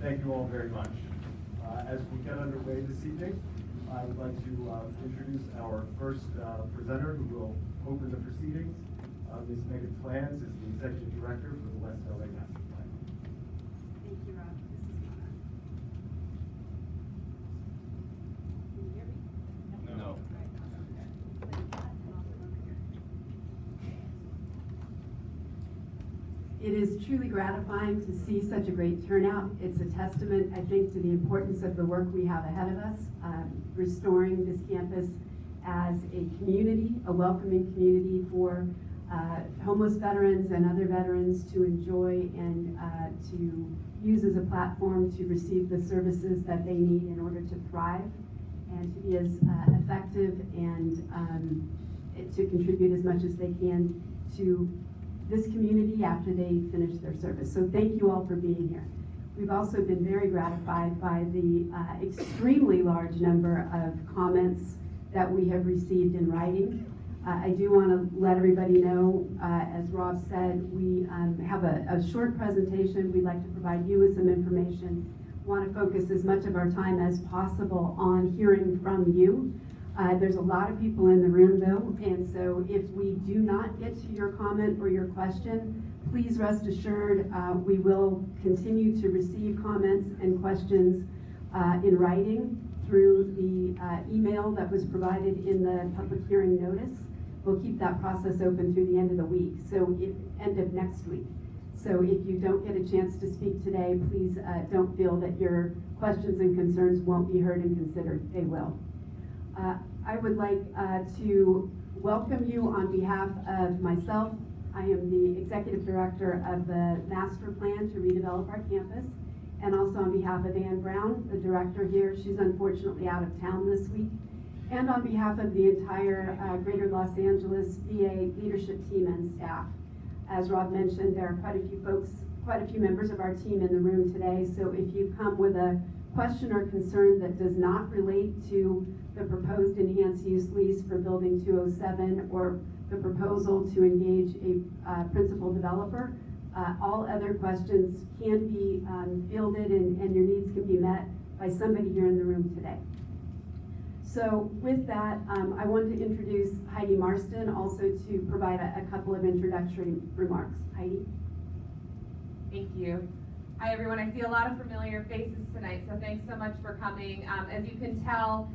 Thank you all very much. As we get underway this evening, I would like to introduce our first presenter who will open the proceedings. Ms. Meghan Flanz is the Executive Director for the West LA Master Plan. Thank you, Rob. This is Mona. Can you hear me? No. All right, awesome. Click that and I'll come over here. It is truly gratifying to see such a great turnout. It's a testament, I think, to the importance of the work we have ahead of us, restoring this campus as a community, a welcoming community for homeless veterans and other veterans to enjoy and to use as a platform to receive the services that they need in order to thrive and to be as effective and to contribute as much as they can to this community after they finish their service. So thank you all for being here. We've also been very gratified by the extremely large number of comments that we have received in writing. I do want to let everybody know, as Rob said, we have a short presentation. We'd like to provide you with some information. Want to focus as much of our time as possible on hearing from you. There's a lot of people in the room though, and so if we do not get to your comment or your question, please rest assured we will continue to receive comments and questions in writing through the email that was provided in the public hearing notice. We'll keep that process open through the end of the week, so end of next week. So if you don't get a chance to speak today, please don't feel that your questions and concerns won't be heard and considered. They will. I would like to welcome you on behalf of myself. I am the Executive Director of the Master Plan to redevelop our campus, and also on behalf of Ann Brown, the Director here. She's unfortunately out of town this week. And on behalf of the entire Greater Los Angeles VA leadership team and staff. As Rob mentioned, there are quite a few members of our team in the room today, so if you come with a question or concern that does not relate to the proposed enhanced use lease for Building 207 or the proposal to engage a principal developer, all other questions can be fielded and your needs can be met by somebody here in the room today. So with that, I wanted to introduce Heidi Marston also to provide a couple of introductory remarks. Heidi? Thank you. Hi everyone, I see a lot of familiar faces tonight, so thanks so much for coming. As you can tell,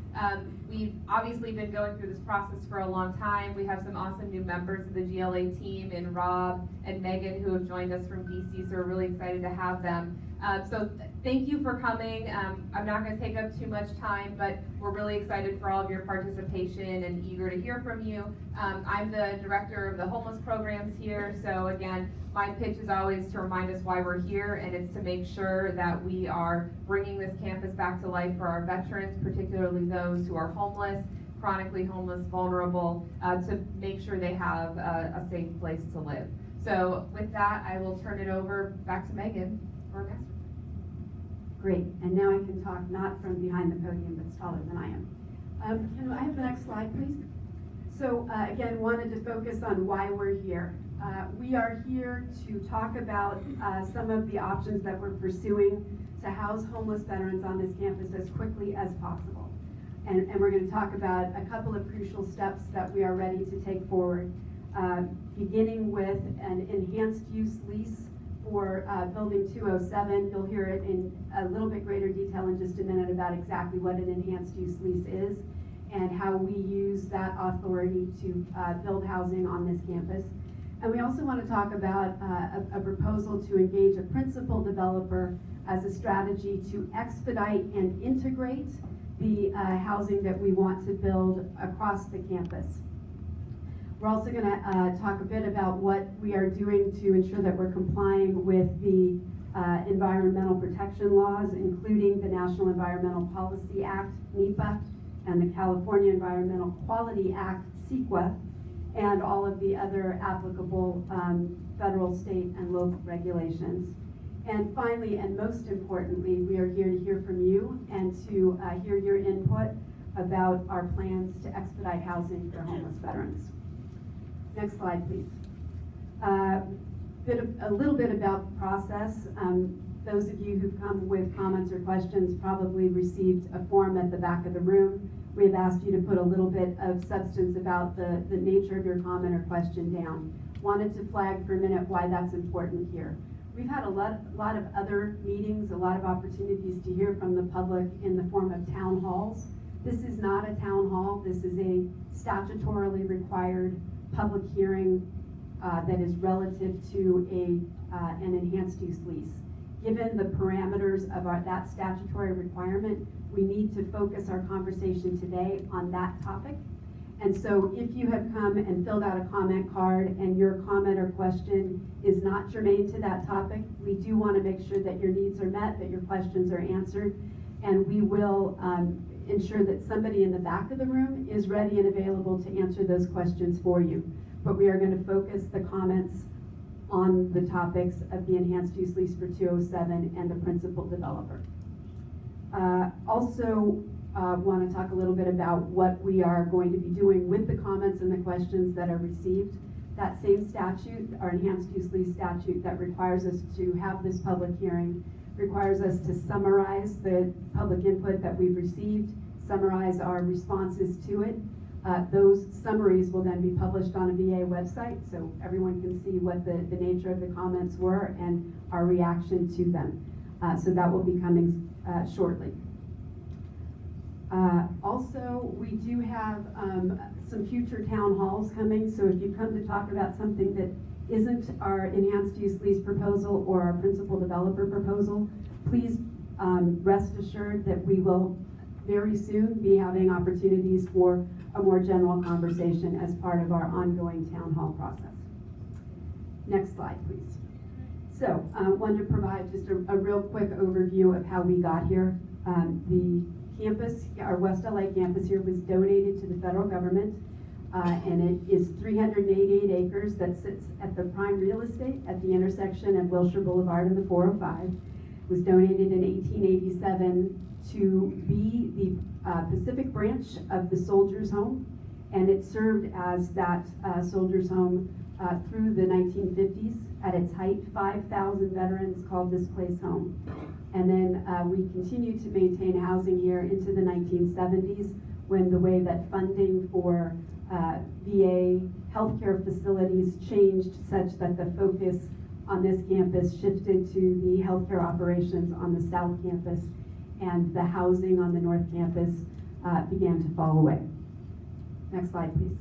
we've obviously been going through this process for a long time. We have some awesome new members of the GLA team in Rob and Meghan who have joined us from DC, so we're really excited to have them. So thank you for coming. I'm not going to take up too much time, but we're really excited for all of your participation and eager to hear from you. I'm the director of the homeless programs here, so again, my pitch is always to remind us why we're here, and it's to make sure that we are bringing this campus back to life for our veterans, particularly those who are homeless, chronically homeless, vulnerable, to make sure they have a safe place to live. So with that, I will turn it over back to Meghan for master. Great, and now I can talk not from behind the podium, but taller than I am. Can I have the next slide, please? So again, wanted to focus on why we're here. We are here to talk about some of the options that we're pursuing to house homeless veterans on this campus as quickly as possible. And we're going to talk about a couple of crucial steps that we are ready to take forward, beginning with an enhanced use lease for Building 207. You'll hear it in a little bit greater detail in just a minute about exactly what an enhanced use lease is and how we use that authority to build housing on this campus. And we also want to talk about a proposal to engage a principal developer as a strategy to expedite and integrate the housing that we want to build across the campus. We're also going to talk a bit about what we are doing to ensure that we're complying with the environmental protection laws, including the National Environmental Policy Act, NEPA, and the California Environmental Quality Act, CEQA, and all of the other applicable federal, state, and local regulations. And finally, and most importantly, we are here to hear from you and to hear your input about our plans to expedite housing for homeless veterans. Next slide, please. A little bit about the process. Those of you who've come with comments or questions probably received a form at the back of the room. We have asked you to put a little bit of substance about the nature of your comment or question down. Wanted to flag for a minute why that's important here. We've had a lot of other meetings, a lot of opportunities to hear from the public in the form of town halls. This is not a town hall. This is a statutorily required public hearing that is relative to an enhanced use lease. Given the parameters of that statutory requirement, we need to focus our conversation today on that topic. And so if you have come and filled out a comment card and your comment or question is not germane to that topic, we do want to make sure that your needs are met, that your questions are answered, and we will ensure that somebody in the back of the room is ready and available to answer those questions for you. But we are going to focus the comments on the topics of the enhanced use lease for 207 and the principal developer. Also want to talk a little bit about what we are going to be doing with the comments and the questions that are received. That same statute, our enhanced use lease statute that requires us to have this public hearing, requires us to summarize the public input that we've received, summarize our responses to it. Those summaries will then be published on a VA website so everyone can see what the nature of the comments were and our reaction to them. So that will be coming shortly. Also, we do have some future town halls coming, so if you come to talk about something that isn't our enhanced use lease proposal or our principal developer proposal, please rest assured that we will very soon be having opportunities for a more general conversation as part of our ongoing town hall process. Next slide, please. So I wanted to provide just a real quick overview of how we got here. The campus, our West LA campus here, was donated to the federal government, and it is 388 acres that sits at the prime real estate at the intersection of Wilshire Boulevard and the 405. It was donated in 1887 to be the Pacific branch of the Soldiers' Home, and it served as that Soldiers' Home through the 1950s. At its height, 5,000 veterans called this place home. And then we continued to maintain housing here into the 1970s, when the way that funding for VA healthcare facilities changed such that the focus on this campus shifted to the healthcare operations on the South Campus, and the housing on the North Campus began to fall away. Next slide, please.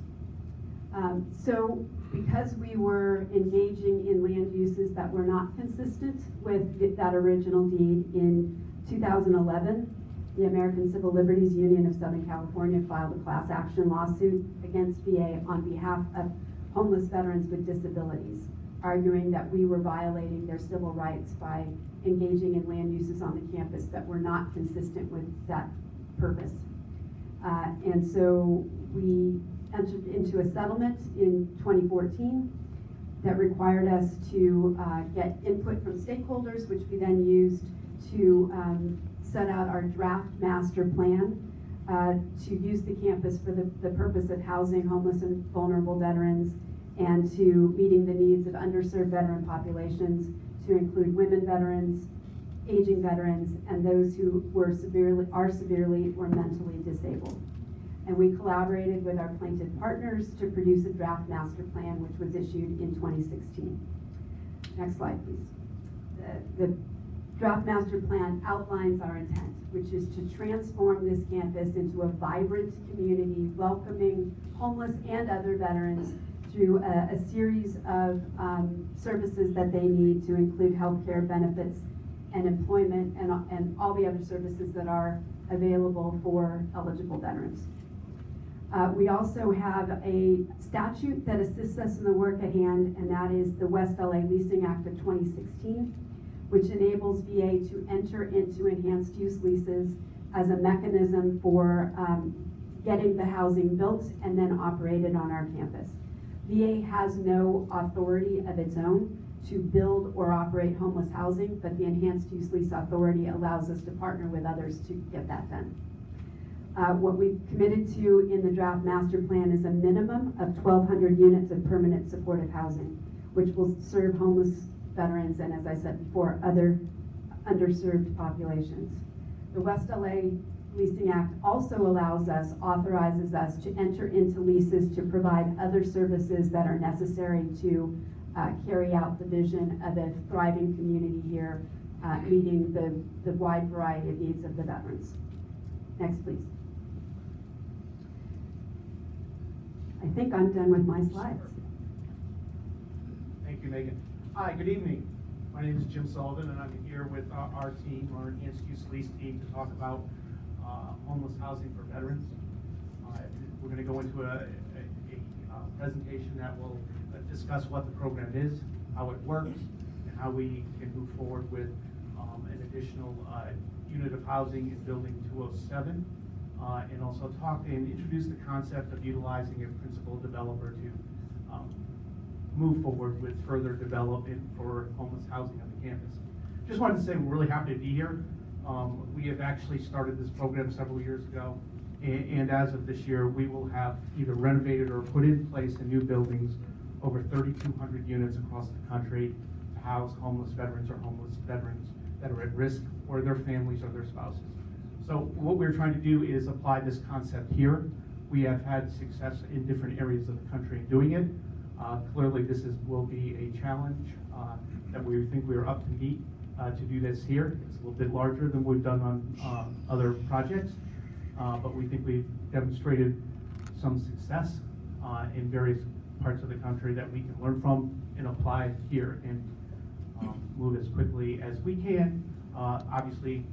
So because we were engaging in land uses that were not consistent with that original deed, in 2011, the American Civil Liberties Union of Southern California filed a class action lawsuit against VA on behalf of homeless veterans with disabilities, arguing that we were violating their civil rights by engaging in land uses on the campus that were not consistent with that purpose. And so we entered into a settlement in 2014 that required us to get input from stakeholders, which we then used to set out our draft master plan to use the campus for the purpose of housing homeless and vulnerable veterans, and to meeting the needs of underserved veteran populations, to include women veterans, aging veterans, and those who are severely or mentally disabled. And we collaborated with our plaintiff partners to produce a draft master plan, which was issued in 2016. Next slide, please. The draft master plan outlines our intent, which is to transform this campus into a vibrant community, welcoming homeless and other veterans through a series of services that they need, to include healthcare benefits and employment and all the other services that are available for eligible veterans. We also have a statute that assists us in the work at hand, and that is the West LA Leasing Act of 2016, which enables VA to enter into enhanced use leases as a mechanism for getting the housing built and then operated on our campus. VA has no authority of its own to build or operate homeless housing, but the Enhanced Use Lease Authority allows us to partner with others to get that done. What we've committed to in the draft master plan is a minimum of 1,200 units of permanent supportive housing, which will serve homeless veterans and, as I said before, other underserved populations. The West LA Leasing Act also authorizes us to enter into leases to provide other services that are necessary to carry out the vision of a thriving community here, meeting the wide variety of needs of the veterans. Next, please. I think I'm done with my slides. Thank you, Megan. Hi, good evening. My name is Jim Sullivan, and I'm here with our team, our enhanced use lease team, to talk about homeless housing for veterans. We're going to go into a presentation that will discuss what the program is, how it works, and how we can move forward with an additional unit of housing in building 207, and also talk and introduce the concept of utilizing a principal developer to move forward with further development for homeless housing on the campus. Just wanted to say we're really happy to be here. We have actually started this program several years ago, and as of this year, we will have either renovated or put in place in new buildings over 3,200 units across the country to house homeless veterans or homeless veterans that are at risk, or their families or their spouses. So what we're trying to do is apply this concept here. We have had success in different areas of the country in doing it. Clearly, this will be a challenge that we think we are up to meet to do this here. It's a little bit larger than we've done on other projects, but we think we've demonstrated some success in various parts of the country that we can learn from and apply here and move as quickly as we can, obviously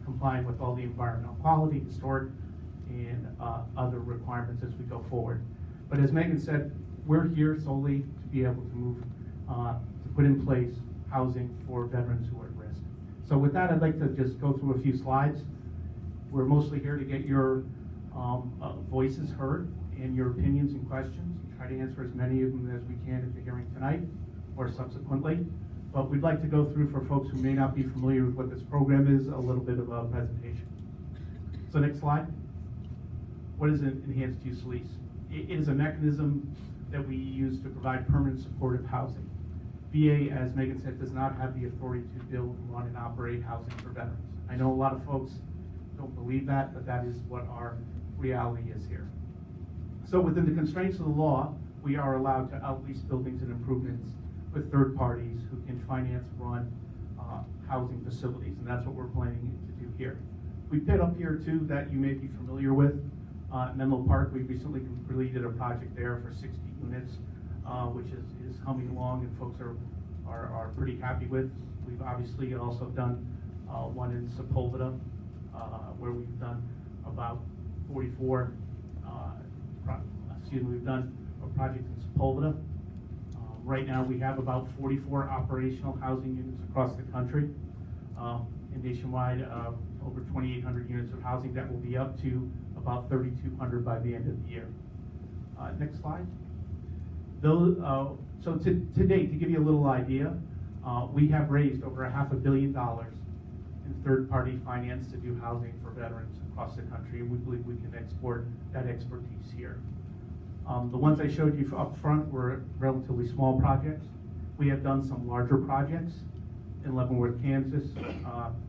complying with all the environmental quality, historic, and other requirements as we go forward. But as Megan said, we're here solely to be able to move, to put in place housing for veterans who are at risk. So with that, I'd like to just go through a few slides. We're mostly here to get your voices heard and your opinions and questions, and try to answer as many of them as we can at the hearing tonight or subsequently. But we'd like to go through, for folks who may not be familiar with what this program is, a little bit of a presentation. So next slide. What is an enhanced use lease? It is a mechanism that we use to provide permanent supportive housing. VA, as Megan said, does not have the authority to build, run, and operate housing for veterans. I know a lot of folks don't believe that, but that is what our reality is here. So within the constraints of the law, we are allowed to outlease buildings and improvements with third parties who can finance, run housing facilities, and that's what we're planning to do here. We put up here too that you may be familiar with Menlo Park. We recently completed a project there for 60 units, which is humming along and folks are pretty happy with. We've obviously also done one in Sepulveda, where we've done about 44, we've done a project in Sepulveda. Right now we have about 44 operational housing units across the country, and nationwide over 2,800 units of housing that will be up to about 3,200 by the end of the year. Next slide. So to date, to give you a little idea, we have raised over $500 million in third-party finance to do housing for veterans across the country, and we believe we can export that expertise here. The ones I showed you up front were relatively small projects. We have done some larger projects in Leavenworth, Kansas,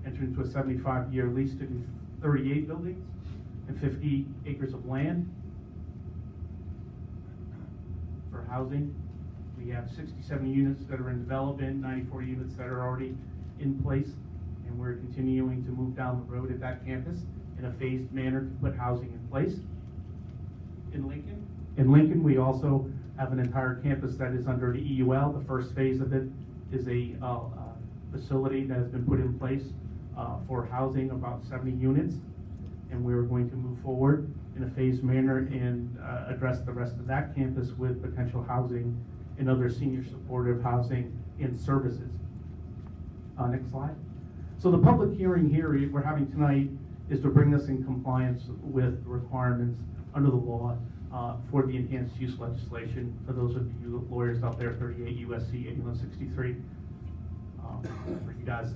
entered into a 75-year lease to do 38 buildings and 50 acres of land for housing. We have 67 units that are in development, 94 units that are already in place, and we're continuing to move down the road at that campus in a phased manner to put housing in place. In Lincoln, we also have an entire campus that is under the EUL. The first phase of it is a facility that has been put in place for housing about 70 units, and we're going to move forward in a phased manner and address the rest of that campus with potential housing and other senior supportive housing and services. Next slide. So the public hearing here we're having tonight is to bring us in compliance with requirements under the law for the enhanced use legislation. For those of you lawyers out there, 38 U.S.C. 8163 for you guys.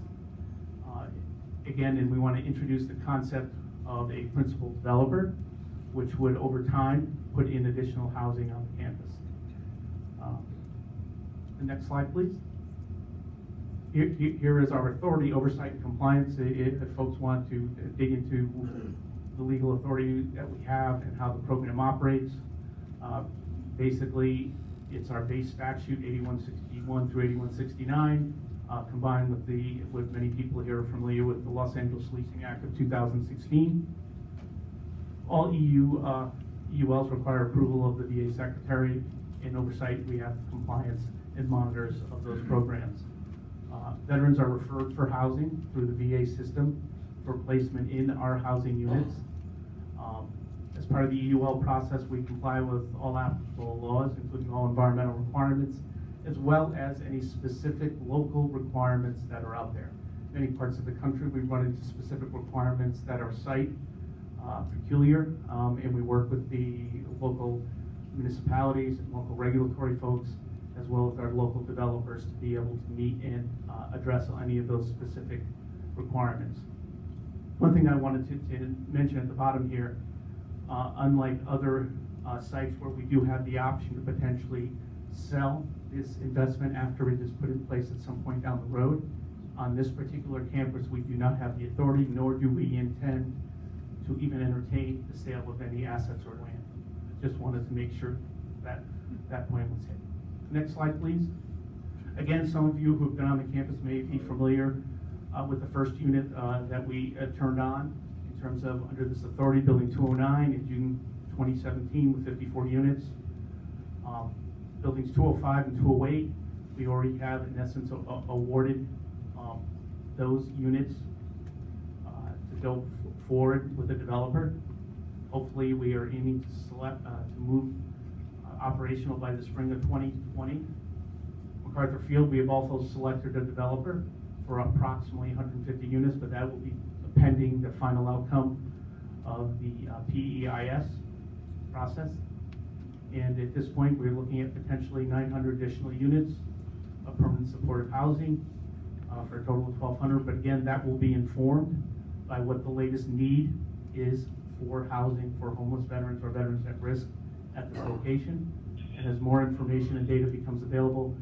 Again, and we want to introduce the concept of a principal developer, which would over time put in additional housing on the campus. The next slide, please. Here is our authority, oversight, and compliance. If folks want to dig into the legal authority that we have and how the program operates, basically, it's our base statute, 8161 through 8169, combined with what many people here are familiar with, the Los Angeles Leasing Act of 2016. All EULs require approval of the VA Secretary. In oversight, we have compliance and monitors of those programs. Veterans are referred for housing through the VA system for placement in our housing units. As part of the EUL process, we comply with all applicable laws, including all environmental requirements, as well as any specific local requirements that are out there. In many parts of the country, we run into specific requirements that are site peculiar, and we work with the local municipalities and local regulatory folks, as well as our local developers, to be able to meet and address any of those specific requirements. One thing I wanted to mention at the bottom here, unlike other sites where we do have the option to potentially sell this investment after it is put in place at some point down the road, on this particular campus we do not have the authority, nor do we intend to even entertain the sale of any assets or land. Just wanted to make sure that that point was hit. Next slide, please. Again, some of you who've been on the campus may be familiar with the first unit that we turned on in terms of under this authority, Building 209 in June 2017 with 54 units. Buildings 205 and 208, we already have in essence awarded those units to go forward with the developer. Hopefully we are aiming to move operational by the spring of 2020. MacArthur Field, we have also selected a developer for approximately 150 units, but that will be pending the final outcome of the PEIS process. And at this point, we're looking at potentially 900 additional units of permanent supportive housing for a total of 1,200. But again, that will be informed by what the latest need is for housing for homeless veterans or veterans at risk at this location. And as more information and data becomes available,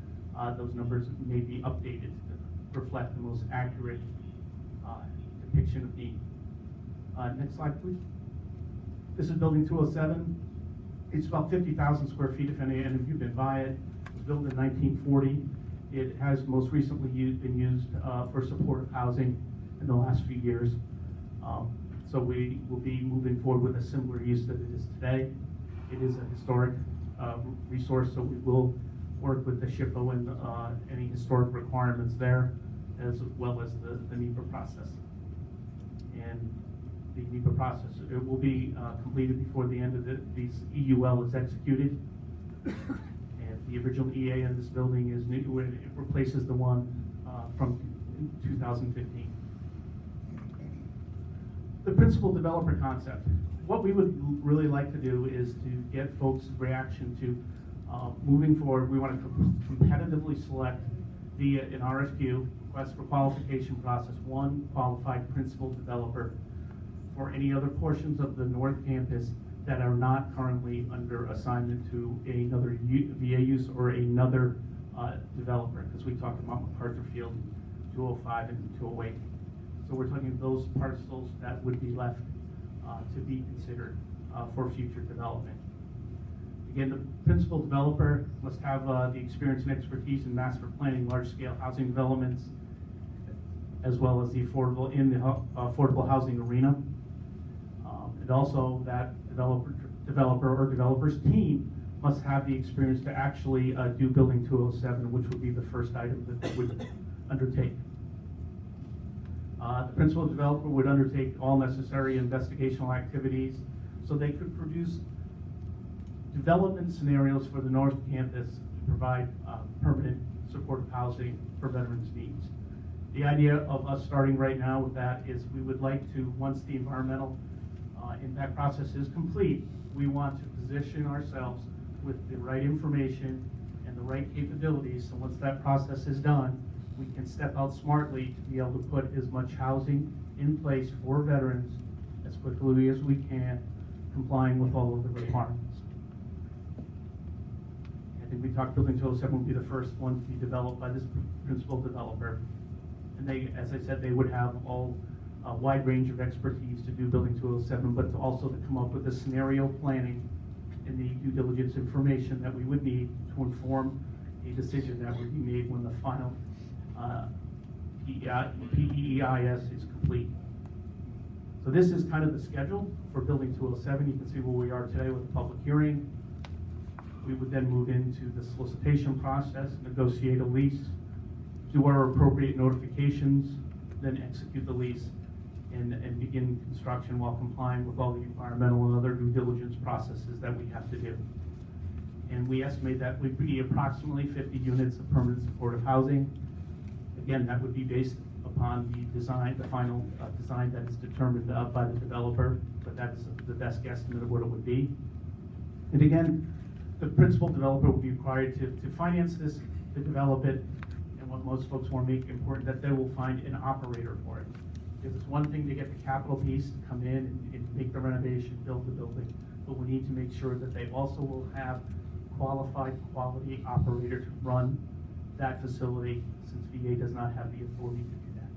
those numbers may be updated to reflect the most accurate depiction of need. Next slide, please. This is Building 207. It's about 50,000 square feet, if any of you've been by it. It was built in 1940. It has most recently been used for supportive housing in the last few years. So we will be moving forward with a similar use that it is today. It is a historic resource, so we will work with the SHPO and any historic requirements there, as well as the NEPA process. And the NEPA process, it will be completed before the end of this EUL is executed. And the original EA in this building is new, it replaces the one from 2015. The principal developer concept. What we would really like to do is to get folks' reaction to moving forward. We want to competitively select via an RFQ, request for qualification process, one qualified principal developer for any other portions of the North Campus that are not currently under assignment to another VA use or another developer, because we talked about MacArthur Field, 205 and 208. So we're talking those parcels that would be left to be considered for future development. Again, the principal developer must have the experience and expertise in master planning large-scale housing developments, as well as the affordable housing arena. And also that developer or developer's team must have the experience to actually do Building 207, which would be the first item that they would undertake. The principal developer would undertake all necessary investigational activities so they could produce development scenarios for the North Campus to provide permanent supportive housing for veterans' needs. The idea of us starting right now with that is we would like to, once the environmental impact process is complete, we want to position ourselves with the right information and the right capabilities, so once that process is done, we can step out smartly to be able to put as much housing in place for veterans as quickly as we can, complying with all of the requirements. I think we talked Building 207 will be the first one to be developed by this principal developer, And they, as I said, they would have a wide range of expertise to do Building 207, but also to come up with the scenario planning and the due diligence information that we would need to inform a decision that would be made when the final PEIS is complete. So this is kind of the schedule for Building 207. You can see where we are today with the public hearing. We would then move into the solicitation process, negotiate a lease, do our appropriate notifications, then execute the lease and begin construction while complying with all the environmental and other due diligence processes that we have to do. And we estimate that would be approximately 50 units of permanent supportive housing. Again, that would be based upon the design, the final design that is determined by the developer, but that's the best guesstimate of what it would be. And again, the principal developer will be required to finance this, to develop it, and what most folks want to make important, that they will find an operator for it. Because it's one thing to get the capital piece, to come in and make the renovation, build the building, but we need to make sure that they also will have qualified, quality operator to run that facility, since VA does not have the authority to do that.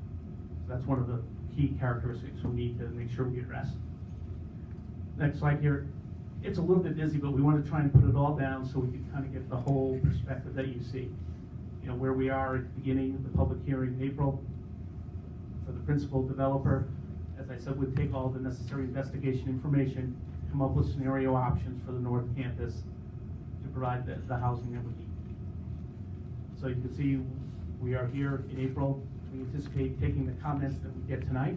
So that's one of the key characteristics we need to make sure we address. Next slide here. It's a little bit busy, but we want to try and put it all down so we can kind of get the whole perspective that you see. You know, where we are at the beginning of the public hearing in April. For the principal developer, as I said, would take all the necessary investigation information, come up with scenario options for the North Campus to provide the housing that we need. So you can see we are here in April. We anticipate taking the comments that we get tonight.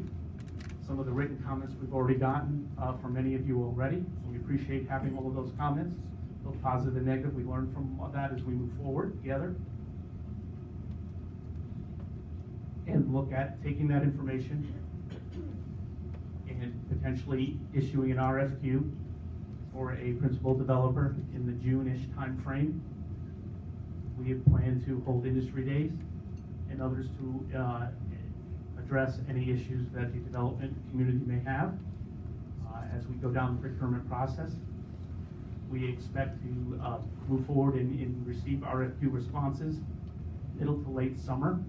Some of the written comments we've already gotten from many of you already. So we appreciate having all of those comments, both positive and negative. We learn from that as we move forward together. And look at taking that information and potentially issuing an RFQ for a principal developer in the June-ish timeframe. We have planned to hold industry days and others to address any issues that the development community may have as we go down the procurement process. We expect to move forward and receive RFQ responses middle to late summer,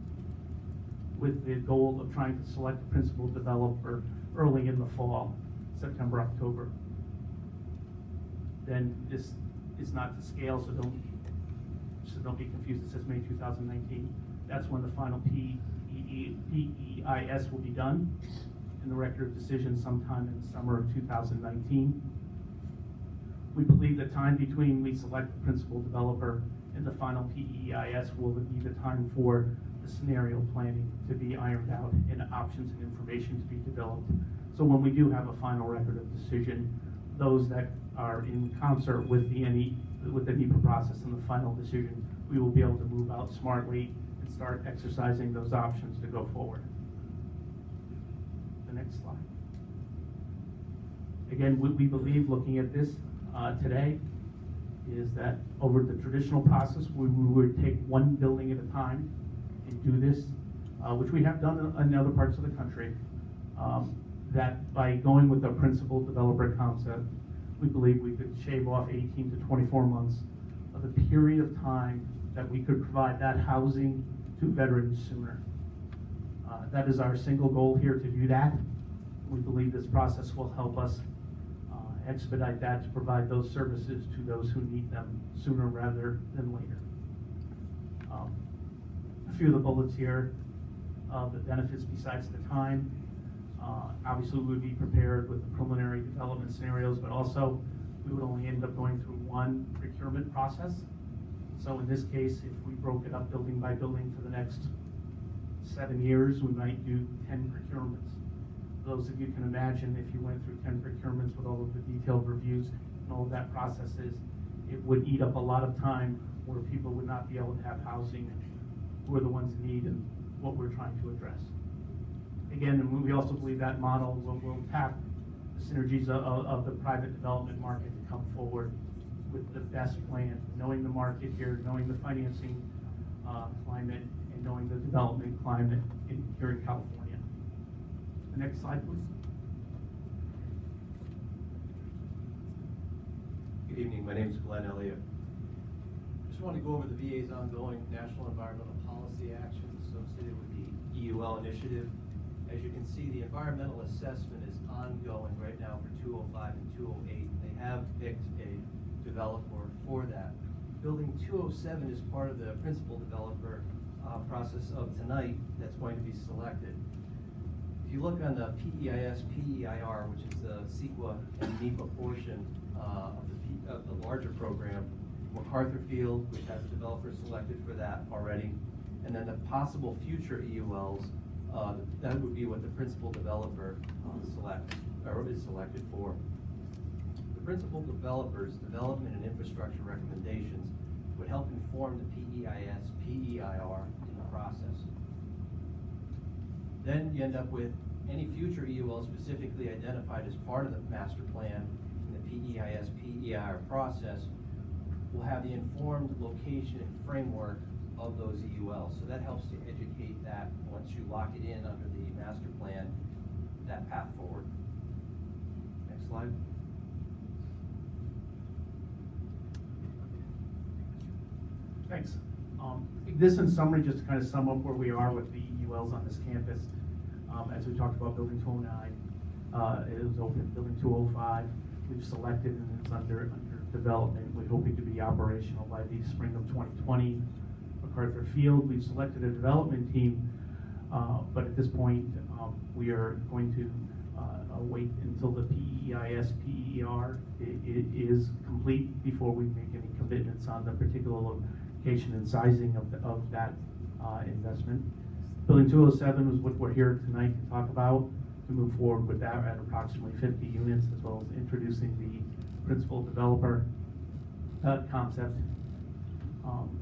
with the goal of trying to select a principal developer early in the fall, September, October. Then this is not to scale, so don't be confused. It says May 2019. That's when the final PEIS will be done, and the record of decision sometime in the summer of 2019. We believe the time between we select the principal developer and the final PEIS will be the time for the scenario planning to be ironed out and options and information to be developed. So when we do have a final record of decision, those that are in concert with the NEPA process and the final decision, we will be able to move out smartly and start exercising those options to go forward. The next slide. Again, what we believe looking at this today is that over the traditional process, we would take one building at a time and do this, which we have done in other parts of the country. That by going with a principal developer concept, we believe we could shave off 18 to 24 months of the period of time that we could provide that housing to veterans sooner. That is our single goal here to do that. We believe this process will help us expedite that to provide those services to those who need them sooner rather than later. A few of the bullets here, the benefits besides the time. Obviously, we would be prepared with the preliminary development scenarios, but also we would only end up going through one procurement process. So in this case, if we broke it up building by building for the next 7 years, we might do 10 procurements. Those of you can imagine if you went through 10 procurements with all of the detailed reviews and all of that process is, it would eat up a lot of time where people would not be able to have housing who are the ones in need and what we're trying to address. Again, and we also believe that model will tap the synergies of the private development market to come forward with the best plan, knowing the market here, knowing the financing climate, and knowing the development climate here in California. The next slide, please. Good evening, my name is Glenn Elliott. Just want to go over the VA's ongoing national environmental policy actions associated with the EU EUL initiative. As you can see, the environmental assessment is ongoing right now for 205 and 208. They have picked a developer for that. Building 207 is part of the principal developer process of tonight that's going to be selected. If you look on the PEIS, PEIR, which is the CEQA and NEPA portion of the larger program, MacArthur Field, which has a developer selected for that already, and then the possible future EULs, that would be what the principal developer is selected for. The principal developer's development and infrastructure recommendations would help inform the PEIS, PEIR in the process. Then you end up with any future EUL specifically identified as part of the master plan in the PEIS, PEIR process will have the informed location and framework of those EULs. So that helps to educate that once you lock it in under the master plan, that path forward. Next slide. Thanks. This in summary, just to kind of sum up where we are with the EULs on this campus. As we talked about building 209, it was open. Building 205, we've selected and it's under development. We're hoping to be operational by the spring of 2020. MacArthur Field, we've selected a development team, but at this point, we are going to wait until the PEIS, PER is complete before we make any commitments on the particular location and sizing of that investment. Building 207 is what we're here tonight to talk about, to move forward with that at approximately 50 units, as well as introducing the principal developer concept.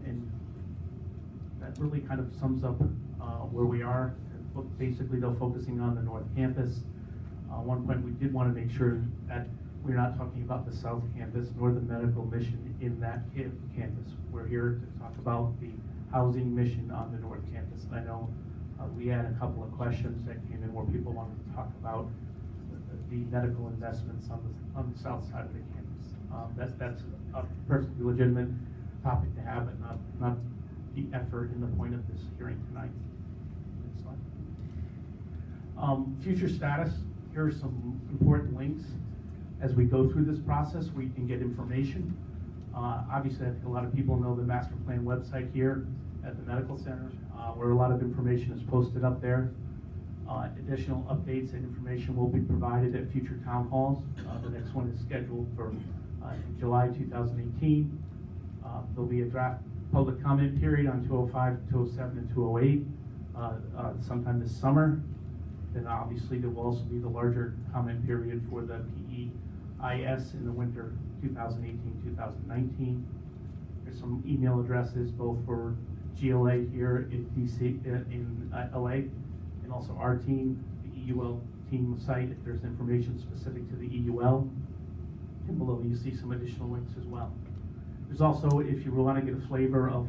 And that really kind of sums up where we are. Basically, they're focusing on the North Campus. One point we did want to make sure that we're not talking about the South Campus nor the medical mission in that campus. We're here to talk about the housing mission on the North Campus. And I know we had a couple of questions that came in where people wanted to talk about the medical investments on the south side of the campus. That's a perfectly legitimate topic to have, but not the effort and the point of this hearing tonight. Next slide. Future status. Here are some important links. As we go through this process, we can get information. Obviously, I think a lot of people know the master plan website here at the medical center, where a lot of information is posted up there. Additional updates and information will be provided at future town halls. The next one is scheduled for July 2018. There'll be a draft public comment period on 205, 207, and 208 sometime this summer. Then obviously there will also be the larger comment period for the PEIS in the winter 2018-2019. There's some email addresses both for GLA here in DC, in LA, and also our team, the EUL team site, if there's information specific to the EUL. And below you see some additional links as well. There's also, if you want to get a flavor of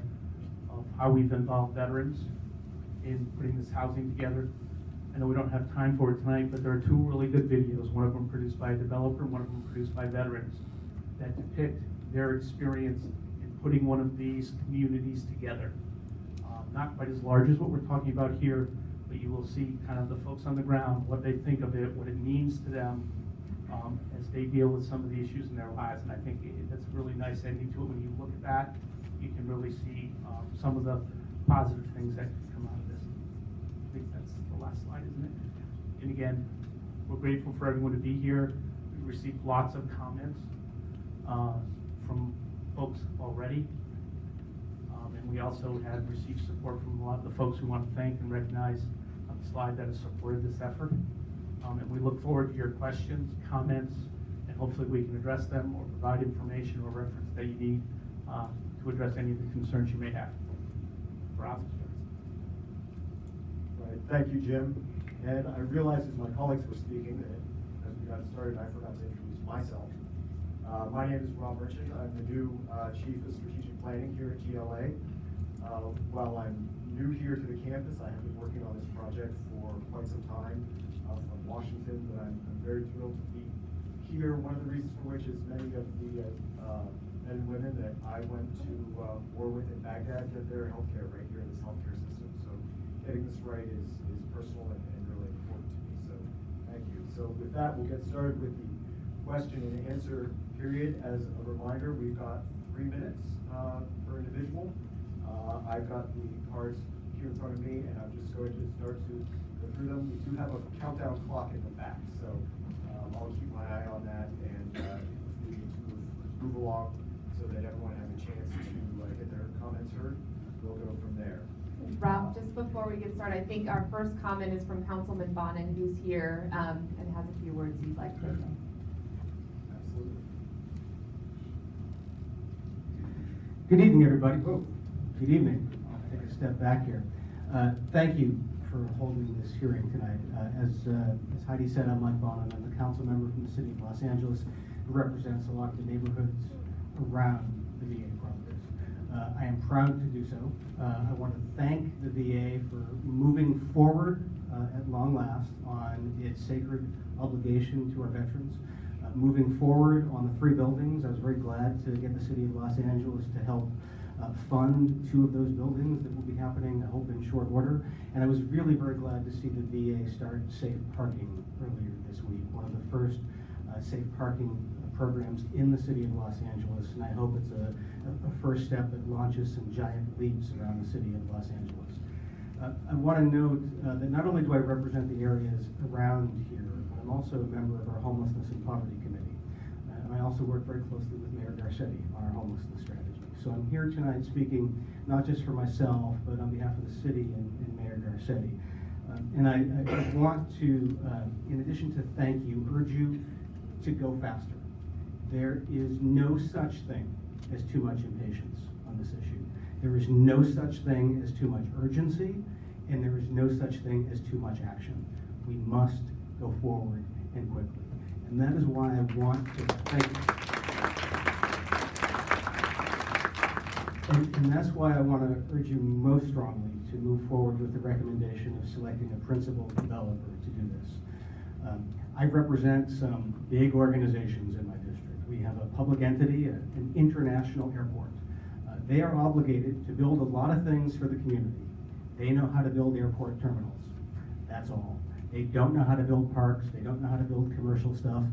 how we've involved veterans in putting this housing together. I know we don't have time for it tonight, but there are two really good videos, one of them produced by a developer, one of them produced by veterans, that depict their experience in putting one of these communities together. Not quite as large as what we're talking about here, but you will see kind of the folks on the ground, what they think of it, what it means to them as they deal with some of the issues in their lives. And I think that's a really nice ending to it. When you look at that, you can really see some of the positive things that can come out of this. I think that's the last slide, isn't it? And again, we're grateful for everyone to be here. We received lots of comments from folks already. And we also had received support from a lot of the folks we want to thank and recognize on the slide that have supported this effort. And we look forward to your questions, comments, and hopefully we can address them or provide information or reference that you need to address any of the concerns you may have. Rob? Right, thank you, Jim. And I realized as my colleagues were speaking that as we got started, I forgot to introduce myself. My name is Rob Richard. I'm the new Chief of Strategic Planning here at GLA. While I'm new here to the campus, I have been working on this project for quite some time from Washington, but I'm very thrilled to be here. One of the reasons for which is many of the men and women that I went to war with in Baghdad get their healthcare right here in this healthcare system. So getting this right is personal and really important to me, so thank you. So with that, we'll get started with the question and answer period. As a reminder, we've got 3 minutes per individual. I've got the cards here in front of me, and I'm just going to start to go through them. We do have a countdown clock in the back, so I'll keep my eye on that, and if we need to move along so that everyone has a chance to get their comments heard, we'll go from there. Ralph, just before we get started, I think our first comment is from Councilman Bonin, who's here and has a few words he'd like to say. Absolutely. Good evening, everybody. Whoa, good evening. I'll take a step back here. Thank you for holding this hearing tonight. As Heidi said, I'm Mike Bonin. I'm a council member from the city of Los Angeles who represents a lot of the neighborhoods around the VA properties. I am proud to do so. I want to thank the VA for moving forward at long last on its sacred obligation to our veterans. Moving forward on the 3 buildings, I was very glad to get the city of Los Angeles to help fund 2 of those buildings that will be happening, I hope, in short order. And I was really very glad to see the VA start safe parking earlier this week, one of the first safe parking programs in the city of Los Angeles, and I hope it's a first step that launches some giant leaps around the city of Los Angeles. I want to note that not only do I represent the areas around here, but I'm also a member of our Homelessness and Poverty Committee. And I also work very closely with Mayor Garcetti on our homelessness strategy. So I'm here tonight speaking not just for myself, but on behalf of the city and Mayor Garcetti. And I want to, in addition to thank you, urge you to go faster. There is no such thing as too much impatience on this issue. There is no such thing as too much urgency, and there is no such thing as too much action. We must go forward and quickly. And that is why I want to thank you. And that's why I want to urge you most strongly to move forward with the recommendation of selecting a principal developer to do this. I represent some big organizations in my district. We have a public entity, an international airport. They are obligated to build a lot of things for the community. They know how to build airport terminals. That's all. They don't know how to build parks. They don't know how to build commercial stuff.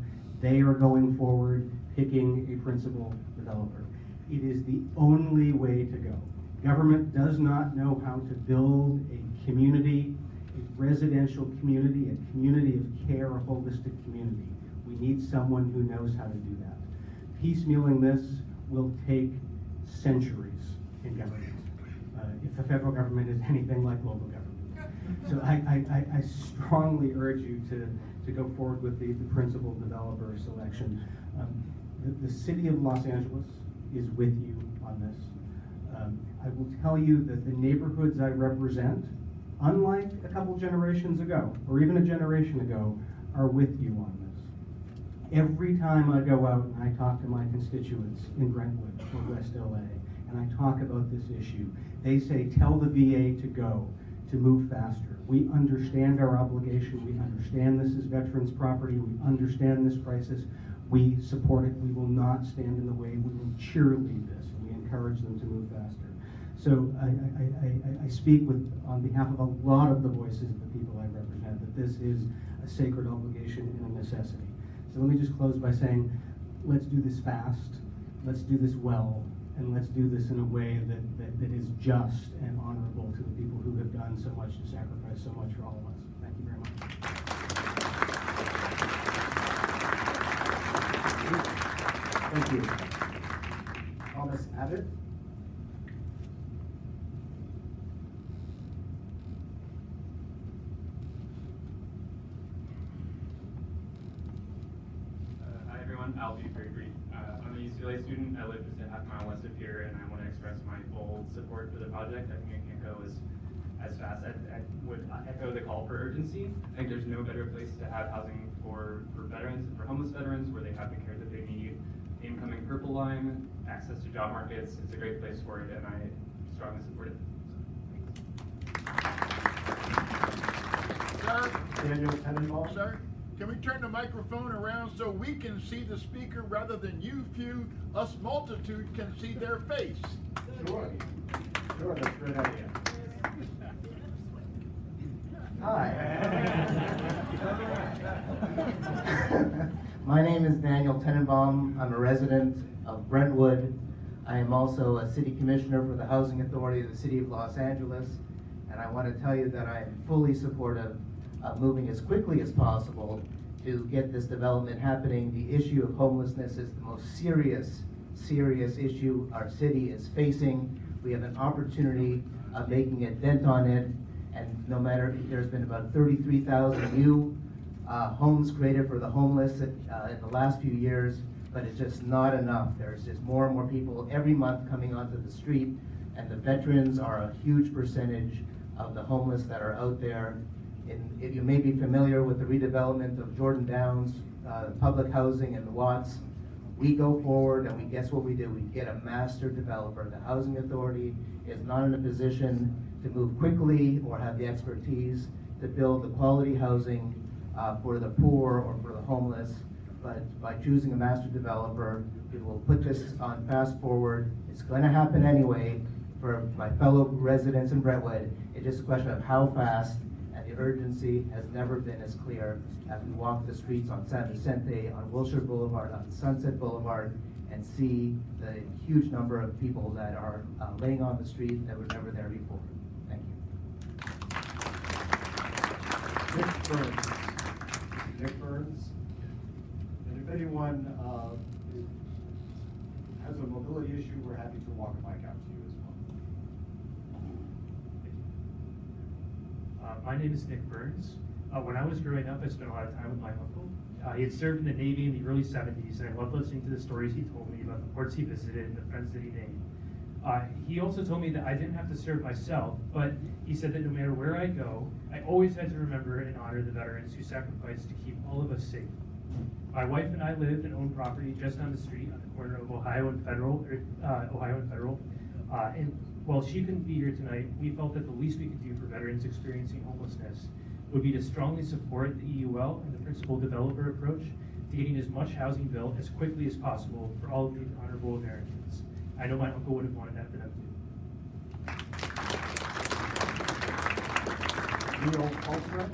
They are going forward, picking a principal developer. It is the only way to go. Government does not know how to build a community, a residential community, a community of care, a holistic community. We need someone who knows how to do that. Piecemealing this will take centuries in government, if the federal government is anything like local government. So I strongly urge you to go forward with the principal developer selection. The city of Los Angeles is with you on this. I will tell you that the neighborhoods I represent, unlike a couple generations ago, or even a generation ago, are with you on this. Every time I go out and I talk to my constituents in Brentwood or West LA, and I talk about this issue, they say, tell the VA to go, to move faster. We understand our obligation. We understand this is veterans' property. We understand this crisis. We support it. We will not stand in the way. We will cheerlead this, and we encourage them to move faster. So I speak on behalf of a lot of the voices of the people I represent, that this is a sacred obligation and a necessity. So let me just close by saying, let's do this fast, let's do this well, and let's do this in a way that is just and honorable to the people who have done so much to sacrifice so much for all of us. Thank you very much. Thank you. Thomas Abbott. Hi everyone, I'll be very brief. I'm a UCLA student. I live just a half mile west of here, and I want to express my full support for the project. I think it can't go as fast. I would echo the call for urgency. I think there's no better place to have housing for veterans and for homeless veterans where they have the care that they need. The incoming Purple Line, access to job markets, it's a great place for it, and I strongly support it. Sir, Daniel Tenenbaum. sir, can we turn the microphone around so we can see the speaker rather than you few, us multitude can see their face? Sure. Sure, that's a great idea. My name is Daniel Tenenbaum. I'm a resident of Brentwood. I am also a city commissioner for the Housing Authority of the City of Los Angeles. And I want to tell you that I am fully supportive of moving as quickly as possible to get this development happening. The issue of homelessness is the most serious issue our city is facing. We have an opportunity of making a dent on it. And no matter, there's been about 33,000 new homes created for the homeless in the last few years, but it's just not enough. There's just more and more people every month coming onto the street, and the veterans are a huge percentage of the homeless that are out there. If you may be familiar with the redevelopment of Jordan Downs, public housing in Watts, we go forward and guess what we do? We get a master developer. The Housing Authority is not in a position to move quickly or have the expertise to build the quality housing for the poor or for the homeless. But by choosing a master developer, we will put this on fast forward. It's going to happen anyway for my fellow residents in Brentwood. It's just a question of how fast, and the urgency has never been as clear as we walk the streets on San Vicente, on Wilshire Boulevard, on Sunset Boulevard, and see the huge number of people that are laying on the street that were never there before. Thank you. Nick Burns. Nick Burns. And if anyone has a mobility issue, we're happy to walk a bike out to you as well. My name is Nick Burns. When I was growing up, I spent a lot of time with my uncle. He had served in the Navy in the early 70s, and I loved listening to the stories he told me about the ports he visited and the friends that he made. He also told me that I didn't have to serve myself, but he said that no matter where I go, I always had to remember and honor the veterans who sacrificed to keep all of us safe. My wife and I live and own property just down the street on the corner of Ohio and Federal. And while she couldn't be here tonight, we felt that the least we could do for veterans experiencing homelessness would be to strongly support the EUL and the principal developer approach to getting as much housing built as quickly as possible for all of these honorable Americans. I know my uncle would have wanted that for them too. Neil Ultra.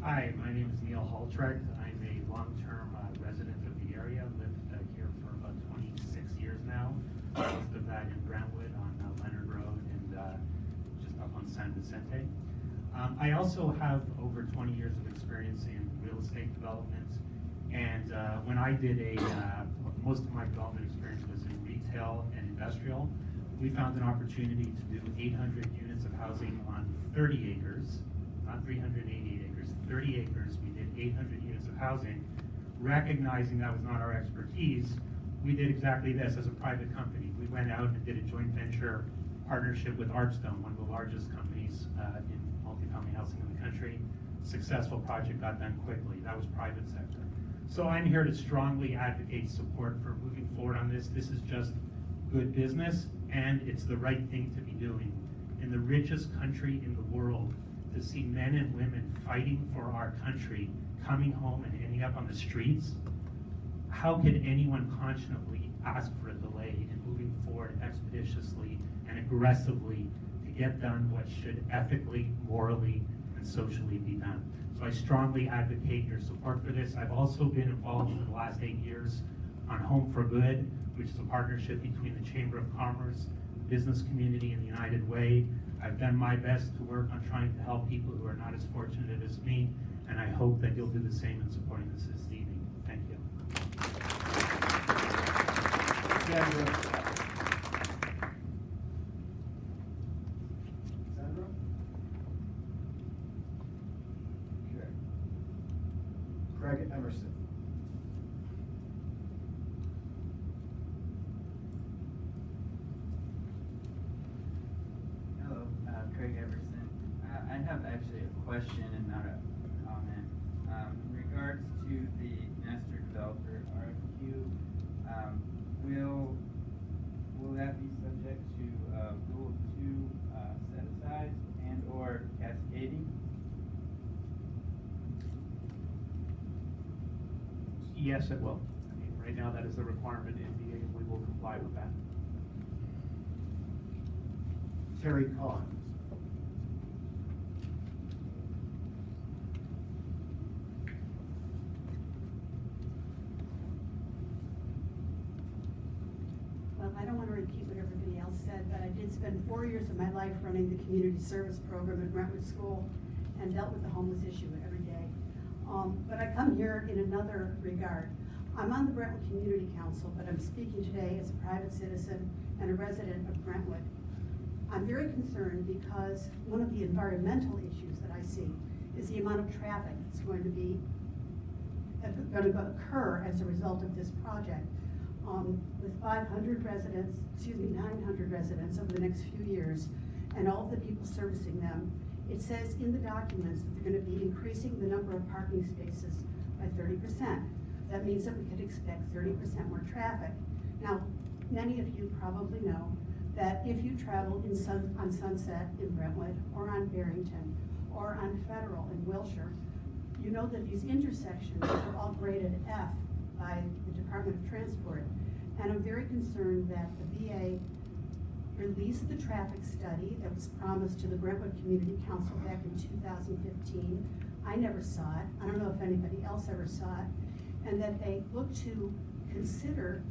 Hi, my name is Neil Haltrecht. I'm a long-term resident of the area. I've lived here for about 26 years now. Most of that in Brentwood on Leonard Road and just up on San Vicente. I also have over 20 years of experience in real estate development. And when I did most of my development experience was in retail and industrial. We found an opportunity to do 800 units of housing on 30 acres, not 388 acres, 30 acres. We did 800 units of housing. Recognizing that was not our expertise, we did exactly this as a private company. We went out and did a joint venture partnership with Archstone, one of the largest companies in multifamily housing in the country. Successful project, got done quickly. That was private sector. So I'm here to strongly advocate support for moving forward on this. This is just good business, and it's the right thing to be doing. In the richest country in the world, to see men and women fighting for our country, coming home and ending up on the streets, how could anyone conscionably ask for a delay in moving forward expeditiously and aggressively to get done what should ethically, morally, and socially be done? So I strongly advocate your support for this. I've also been involved for the last 8 years on Home for Good, which is a partnership between the Chamber of Commerce, the business community, and the United Way. I've done my best to work on trying to help people who are not as fortunate as me, and I hope that you'll do the same in supporting this evening. Thank you. Sandra. Okay. Craig Emerson. Hello, Craig Everson. I have actually a question and not a comment. In regards to the master developer RFQ, will that be subject to Rule 2 set-asides and or cascading? Yes, it will. I mean, right now that is the requirement in VA, and we will comply with that. Terry Kahn. Well, I don't want to repeat what everybody else said, but I did spend 4 years of my life running the community service program at Brentwood School and dealt with the homeless issue every day. But I come here in another regard. I'm on the Brentwood Community Council, but I'm speaking today as a private citizen and a resident of Brentwood. I'm very concerned because one of the environmental issues that I see is the amount of traffic that's going to occur as a result of this project. With 500 residents, 900 residents over the next few years, and all of the people servicing them, it says in the documents that they're going to be increasing the number of parking spaces by 30%. That means that we could expect 30% more traffic. Now, many of you probably know that if you travel on Sunset in Brentwood, or on Barrington, or on Federal in Wilshire, you know that these intersections are all graded F by the Department of Transport. And I'm very concerned that the VA released the traffic study that was promised to the Brentwood Community Council back in 2015. I never saw it. I don't know if anybody else ever saw it. And that they look to consider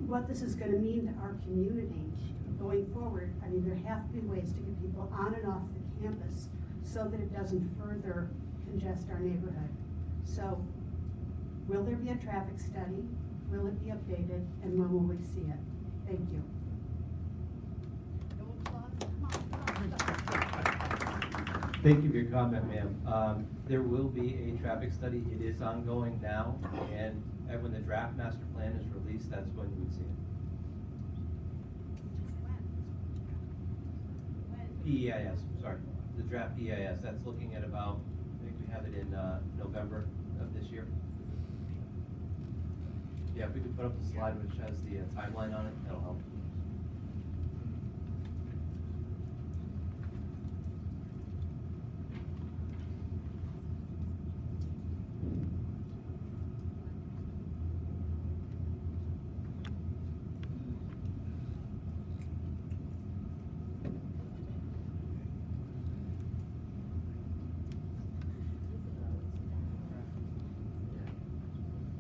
what this is going to mean to our community going forward. I mean, there have to be ways to get people on and off the campus so that it doesn't further congest our neighborhood. So, will there be a traffic study? Will it be updated? And when will we see it? Thank you. Thank you for your comment, ma'am. There will be a traffic study. It is ongoing now, and when the draft master plan is released, that's when you would see it. EIS, sorry. The draft EIS, that's looking at about, I think we have it in November of this year. Yeah, if we could put up the slide which has the timeline on it, that'll help.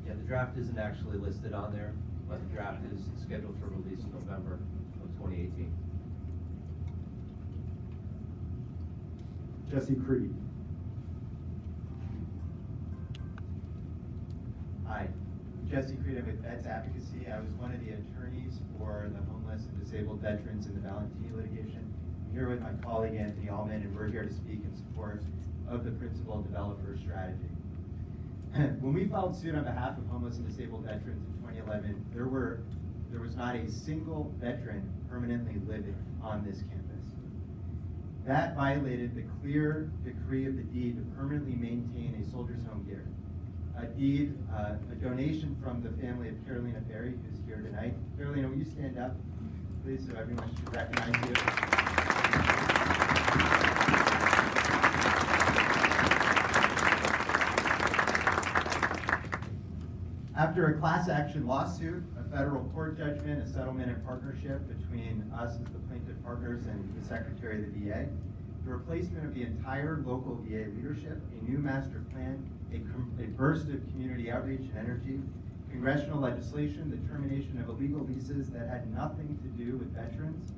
The draft isn't actually listed on there, but the draft is scheduled for release in November of 2018. Jesse Creed. Hi, Jesse Creed. I'm with Vets Advocacy. I was one of the attorneys for the homeless and disabled veterans in the Valentini litigation. I'm here with my colleague Anthony Allman, and we're here to speak in support of the principal developer strategy. When we filed suit on behalf of homeless and disabled veterans in 2011, there was not a single veteran permanently living on this campus. That violated the clear decree of the deed to permanently maintain a soldier's home here. A deed, a donation from the family of Carolina Berry, who's here tonight. Carolina, will you stand up, please, so everyone should recognize you? After a class action lawsuit, a federal court judgment, a settlement and partnership between us as the plaintiff partners and the Secretary of the VA, the replacement of the entire local VA leadership, a new master plan, a burst of community outreach and energy, congressional legislation, the termination of illegal leases that had nothing to do with veterans,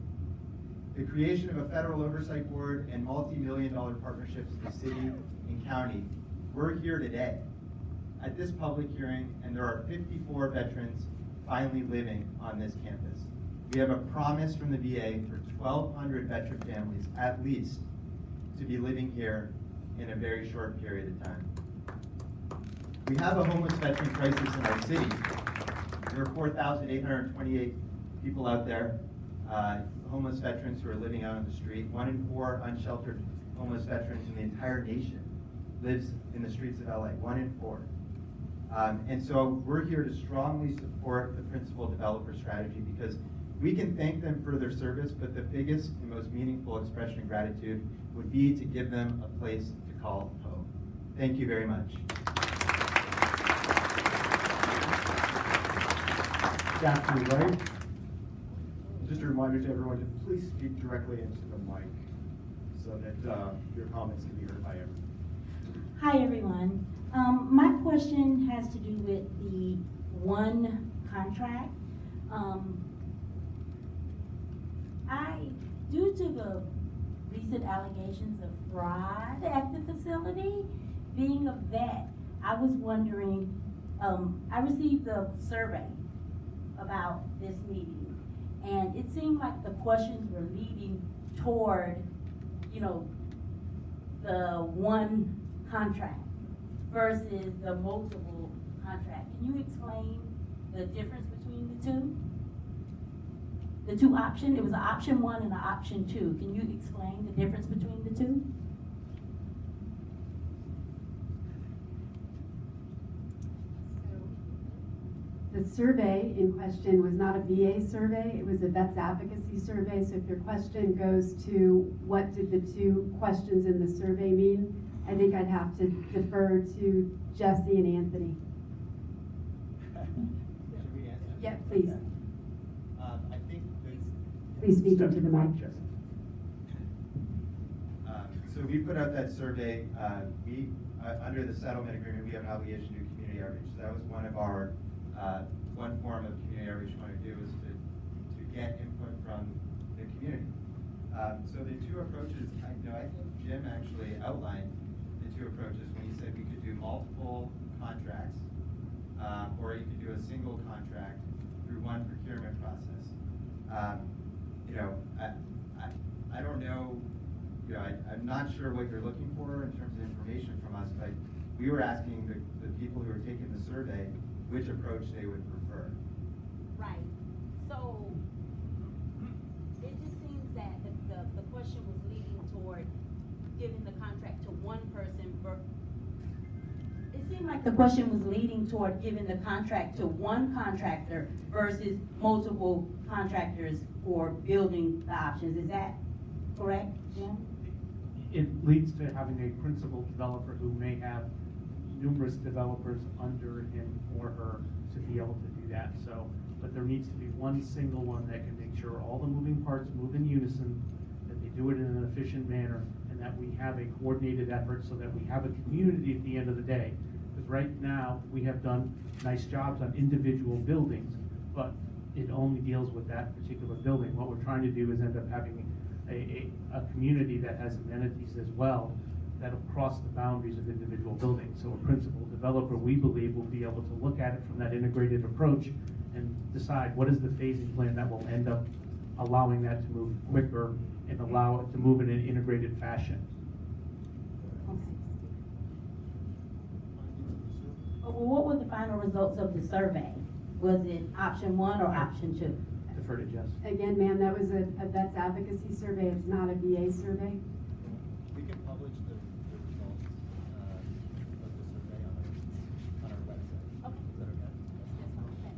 the creation of a federal oversight board, and multi-million-dollar partnerships with the city and county. We're here today at this public hearing, and there are 54 veterans finally living on this campus. We have a promise from the VA for 1,200 veteran families, at least, to be living here in a very short period of time. We have a homeless veteran crisis in our city. There are 4,828 people out there, homeless veterans who are living out on the street. 1 in 4 unsheltered homeless veterans in the entire nation lives in the streets of LA, 1 in 4. And so we're here to strongly support the principal developer strategy because we can thank them for their service, but the biggest and most meaningful expression of gratitude would be to give them a place to call home. Thank you very much. Daphne Wright. Just a reminder to everyone to please speak directly into the mic so that your comments can be heard by everyone. Hi, everyone. My question has to do with the one contract. Due to the recent allegations of fraud at the facility, being a vet, I was wondering, I received a survey about this meeting, and it seemed like the questions were leading toward, you know, the one contract versus the multiple contract. Can you explain the difference between the two? The two options, it was an option 1 and an option 2. Can you explain the difference between the two? The survey in question was not a VA survey, it was a Vets Advocacy survey. So if your question goes to what did the two questions in the survey mean, I think I'd have to defer to Jesse and Anthony. Should we answer? Yeah, please. I think Please speak into the mic. so we put out that survey, under the settlement agreement, we have an obligation to do community outreach. So that was one of our, one form of community outreach we want to do is to get input from the community. So the two approaches, I think Jim actually outlined the two approaches when he said we could do multiple contracts, or you could do a single contract through one procurement process. I don't know, I'm not sure what you're looking for in terms of information from us, but we were asking the people who were taking the survey which approach they would prefer. Right. So it just seems that the question was leading toward giving the contract to one person. It seemed like the question was leading toward giving the contract to one contractor versus multiple contractors for building the options. Is that correct, Jim? It leads to having a principal developer who may have numerous developers under him or her to be able to do that. So, but there needs to be one single one that can make sure all the moving parts move in unison, that they do it in an efficient manner, and that we have a coordinated effort so that we have a community at the end of the day. Because right now, we have done nice jobs on individual buildings, but it only deals with that particular building. What we're trying to do is end up having a community that has amenities as well that'll cross the boundaries of individual buildings. So a principal developer, we believe, will be able to look at it from that integrated approach and decide what is the phasing plan that will end up allowing that to move quicker and allow it to move in an integrated fashion. Well, what were the final results of the survey? Was it option 1 or option 2? Defer to Jess. Again, ma'am, that was a Vets Advocacy survey, it's not a VA survey. We can publish the results of the survey on our website. Okay. Is that okay?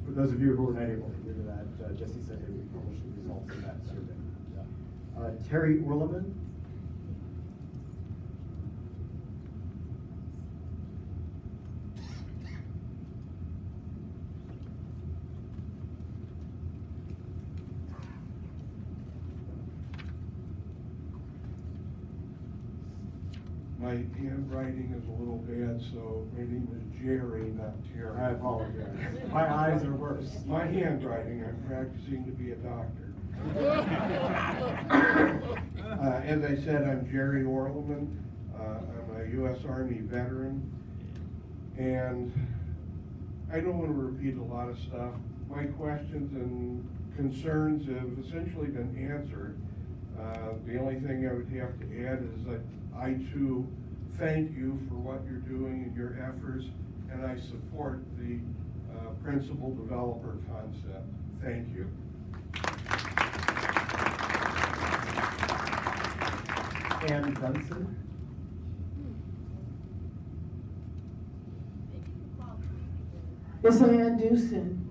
For those of you who were not able to hear that, Jesse said that we published the results of that survey. Terry Orleman. My handwriting is a little bad, so my name is Jerry, not Terry. I apologize. My eyes are worse. My handwriting, I'm practicing to be a doctor. As I said, I'm Jerry Orleman. I'm a U.S. Army veteran. And I don't want to repeat a lot of stuff. My questions and concerns have essentially been answered. The only thing I would have to add is that I too thank you for what you're doing and your efforts, and I support the principal developer concept. Thank you. Ann Dunson. It's Ann Dewson,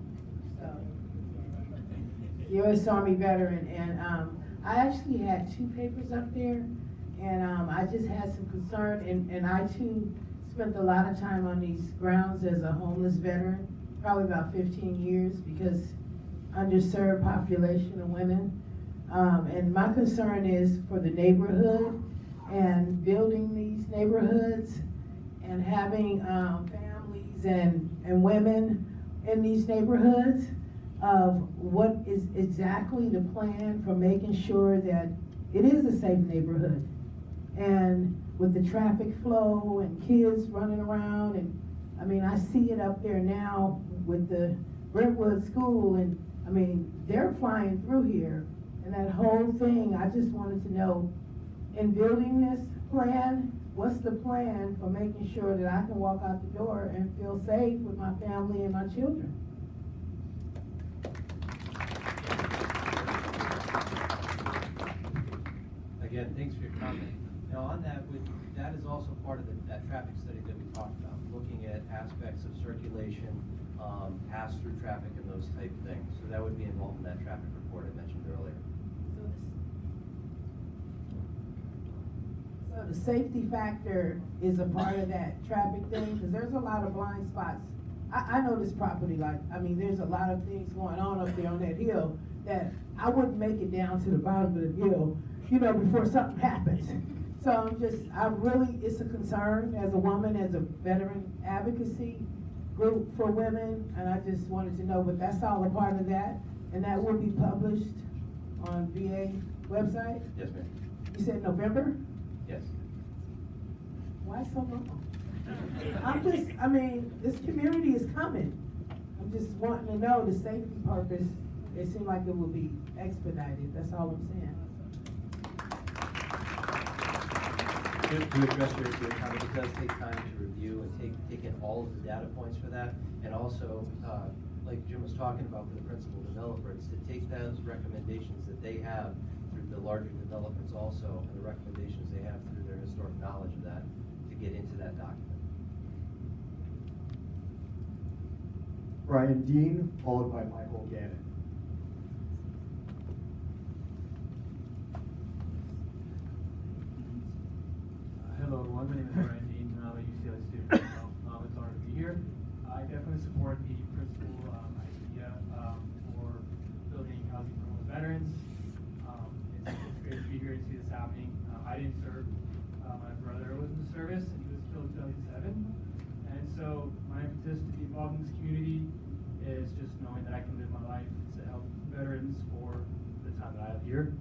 U.S. Army veteran, and I actually had 2 papers up there, and I just had some concern, and I too spent a lot of time on these grounds as a homeless veteran, probably about 15 years, because underserved population of women. And my concern is for the neighborhood and building these neighborhoods and having families and women in these neighborhoods of what is exactly the plan for making sure that it is a safe neighborhood. And with the traffic flow and kids running around, and I mean, I see it up there now with the Brentwood School, and I mean, they're flying through here. And that whole thing, I just wanted to know, in building this plan, what's the plan for making sure that I can walk out the door and feel safe with my family and my children? Again, thanks for your comment. Now on that, that is also part of that traffic study that we talked about, looking at aspects of circulation, pass-through traffic and those type of things. So that would be involved in that traffic report I mentioned earlier. So the safety factor is a part of that traffic thing, because there's a lot of blind spots. I know this property, like, I mean, there's a lot of things going on up there on that hill that I wouldn't make it down to the bottom of the hill, you know, before something happens. So it's a concern as a woman, as a veteran advocacy group for women, and I just wanted to know, but that's all a part of that, and that will be published on VA website? Yes, ma'am. You said November? Yes. Why so long? I mean, this community is coming. I'm just wanting to know the safety purpose. It seemed like it would be expedited, that's all I'm saying. To address your comment, it does take time to review and take in all of the data points for that. And also, like Jim was talking about for the principal developer, it's to take those recommendations that they have through the larger developments also, and the recommendations they have through their historic knowledge of that, to get into that document. Brian Dean, followed by Michael Gannon. Hello everyone, my name is Brian Dean, and I'm a UCLA student as well. It's an honor to be here. I definitely support the principal idea for building housing for homeless veterans. It's great to be here and see this happening. I didn't serve. My brother was in the service, and he was killed in 2007. And so my impetus to be involved in this community is just knowing that I can live my life to help veterans for the time that I have here.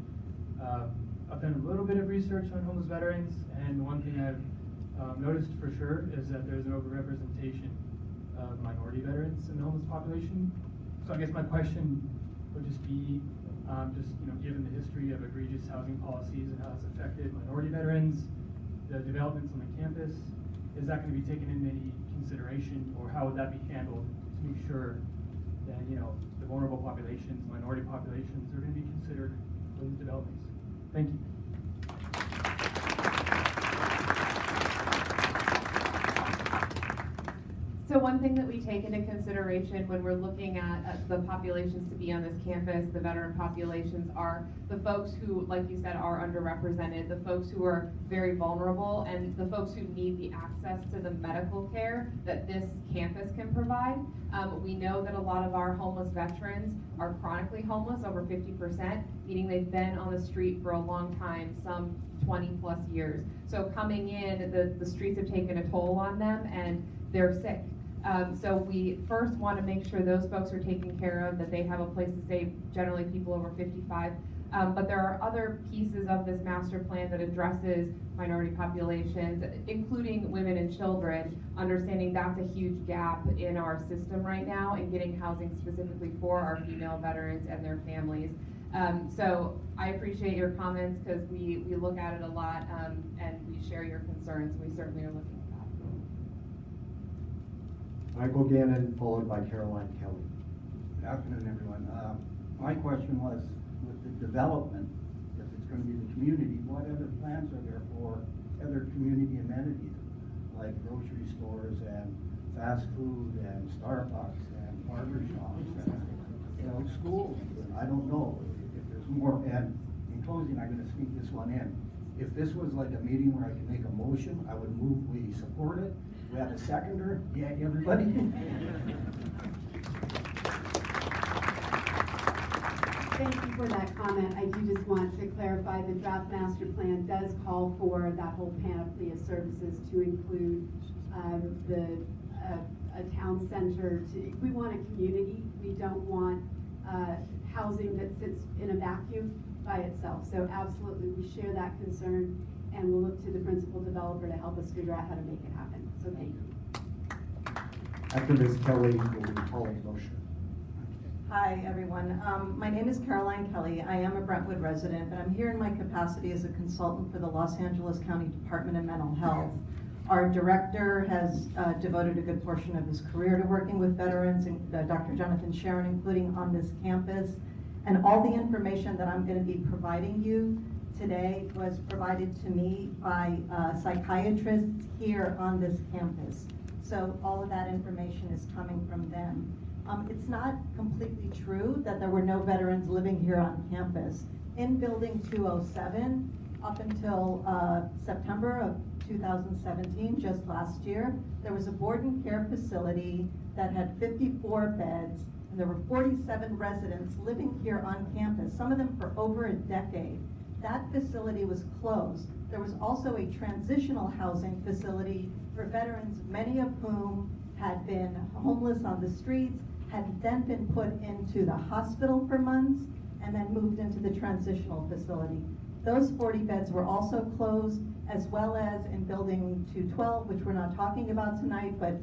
I've done a little bit of research on homeless veterans, and one thing I've noticed for sure is that there's an overrepresentation of minority veterans in the homeless population. So I guess my question would just be, given the history of egregious housing policies and how it's affected minority veterans, the developments on the campus, is that going to be taken into any consideration, or how would that be handled to make sure that, the vulnerable populations, minority populations are going to be considered for these developments? Thank you. So one thing that we take into consideration when we're looking at the populations to be on this campus, the veteran populations, are the folks who, like you said, are underrepresented, the folks who are very vulnerable, and the folks who need the access to the medical care that this campus can provide. We know that a lot of our homeless veterans are chronically homeless, over 50%, meaning they've been on the street for a long time, some 20 plus years. So coming in, the streets have taken a toll on them, and they're sick. So we first want to make sure those folks are taken care of, that they have a place to stay, generally people over 55. But there are other pieces of this master plan that addresses minority populations, including women and children, understanding that's a huge gap in our system right now, and getting housing specifically for our female veterans and their families. So I appreciate your comments, because we look at it a lot, and we share your concerns. We certainly are looking at that. Michael Gannon, followed by Caroline Kelly. Good afternoon, everyone. My question was, with the development, if it's going to be the community, what other plans are there for other community amenities, like grocery stores and fast food and Starbucks and barber shops and, schools? I don't know if there's more. And in closing, I'm going to sneak this one in. If this was like a meeting where I could make a motion, I would move we support it. We have a seconder. Yeah, everybody. before that comment, I do just want to clarify the draft master plan does call for that whole panoply of services to include a town center. We want a community. We don't want housing that sits in a vacuum by itself. So absolutely, we share that concern, and we'll look to the principal developer to help us figure out how to make it happen. So thank you. After Ms. Kelly, we'll call a motion. Hi, everyone. My name is Caroline Kelly. I am a Brentwood resident, and I'm here in my capacity as a consultant for the Los Angeles County Department of Mental Health. Our director has devoted a good portion of his career to working with veterans, and Dr. Jonathan Sharon, including on this campus. And all the information that I'm going to be providing you today was provided to me by psychiatrists here on this campus. So all of that information is coming from them. It's not completely true that there were no veterans living here on campus. In Building 207, up until September of 2017, just last year, there was a board and care facility that had 54 beds, and there were 47 residents living here on campus, some of them for over a decade. That facility was closed. There was also a transitional housing facility for veterans, many of whom had been homeless on the streets, had then been put into the hospital for months, and then moved into the transitional facility. Those 40 beds were also closed, as well as in Building 212, which we're not talking about tonight, but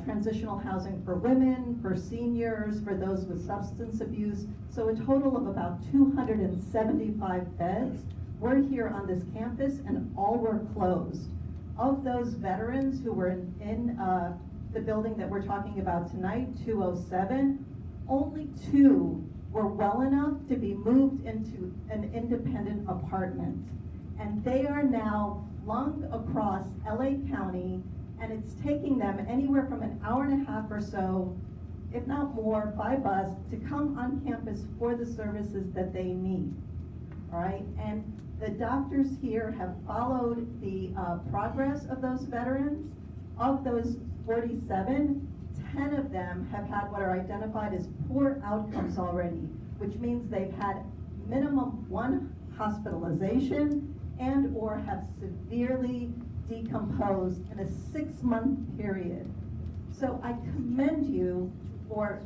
transitional housing for women, for seniors, for those with substance abuse. So a total of about 275 beds were here on this campus, and all were closed. Of those veterans who were in the building that we're talking about tonight, 207, only 2 were well enough to be moved into an independent apartment. And they are now flung across LA County, and it's taking them anywhere from an hour and a half or so, if not more, by bus to come on campus for the services that they need. All right, and the doctors here have followed the progress of those veterans. Of those 47, 10 of them have had what are identified as poor outcomes already, which means they've had minimum 1 hospitalization and or have severely decomposed in a 6-month period. So I commend you for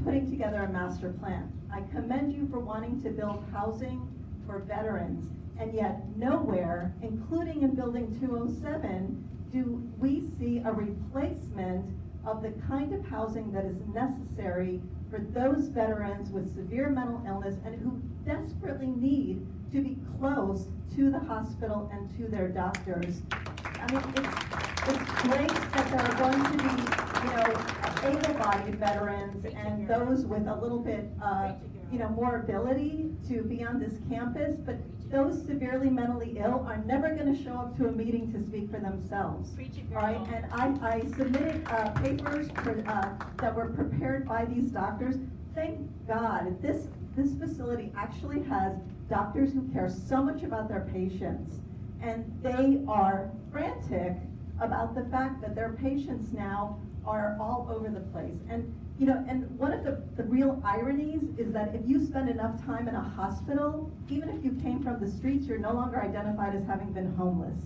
putting together a master plan. I commend you for wanting to build housing for veterans, and yet nowhere, including in Building 207, do we see a replacement of the kind of housing that is necessary for those veterans with severe mental illness and who desperately need to be close to the hospital and to their doctors. I mean, it's great that there are going to be, able-bodied veterans and those with a little bit, more ability to be on this campus, but those severely mentally ill are never going to show up to a meeting to speak for themselves. All right, and I submitted papers that were prepared by these doctors. Thank God this facility actually has doctors who care so much about their patients, and they are frantic about the fact that their patients now are all over the place. And one of the real ironies is that if you spend enough time in a hospital, even if you came from the streets, you're no longer identified as having been homeless.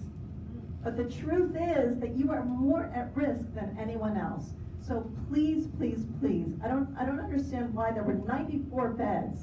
But the truth is that you are more at risk than anyone else. So please, please, please, I don't understand why there were 94 beds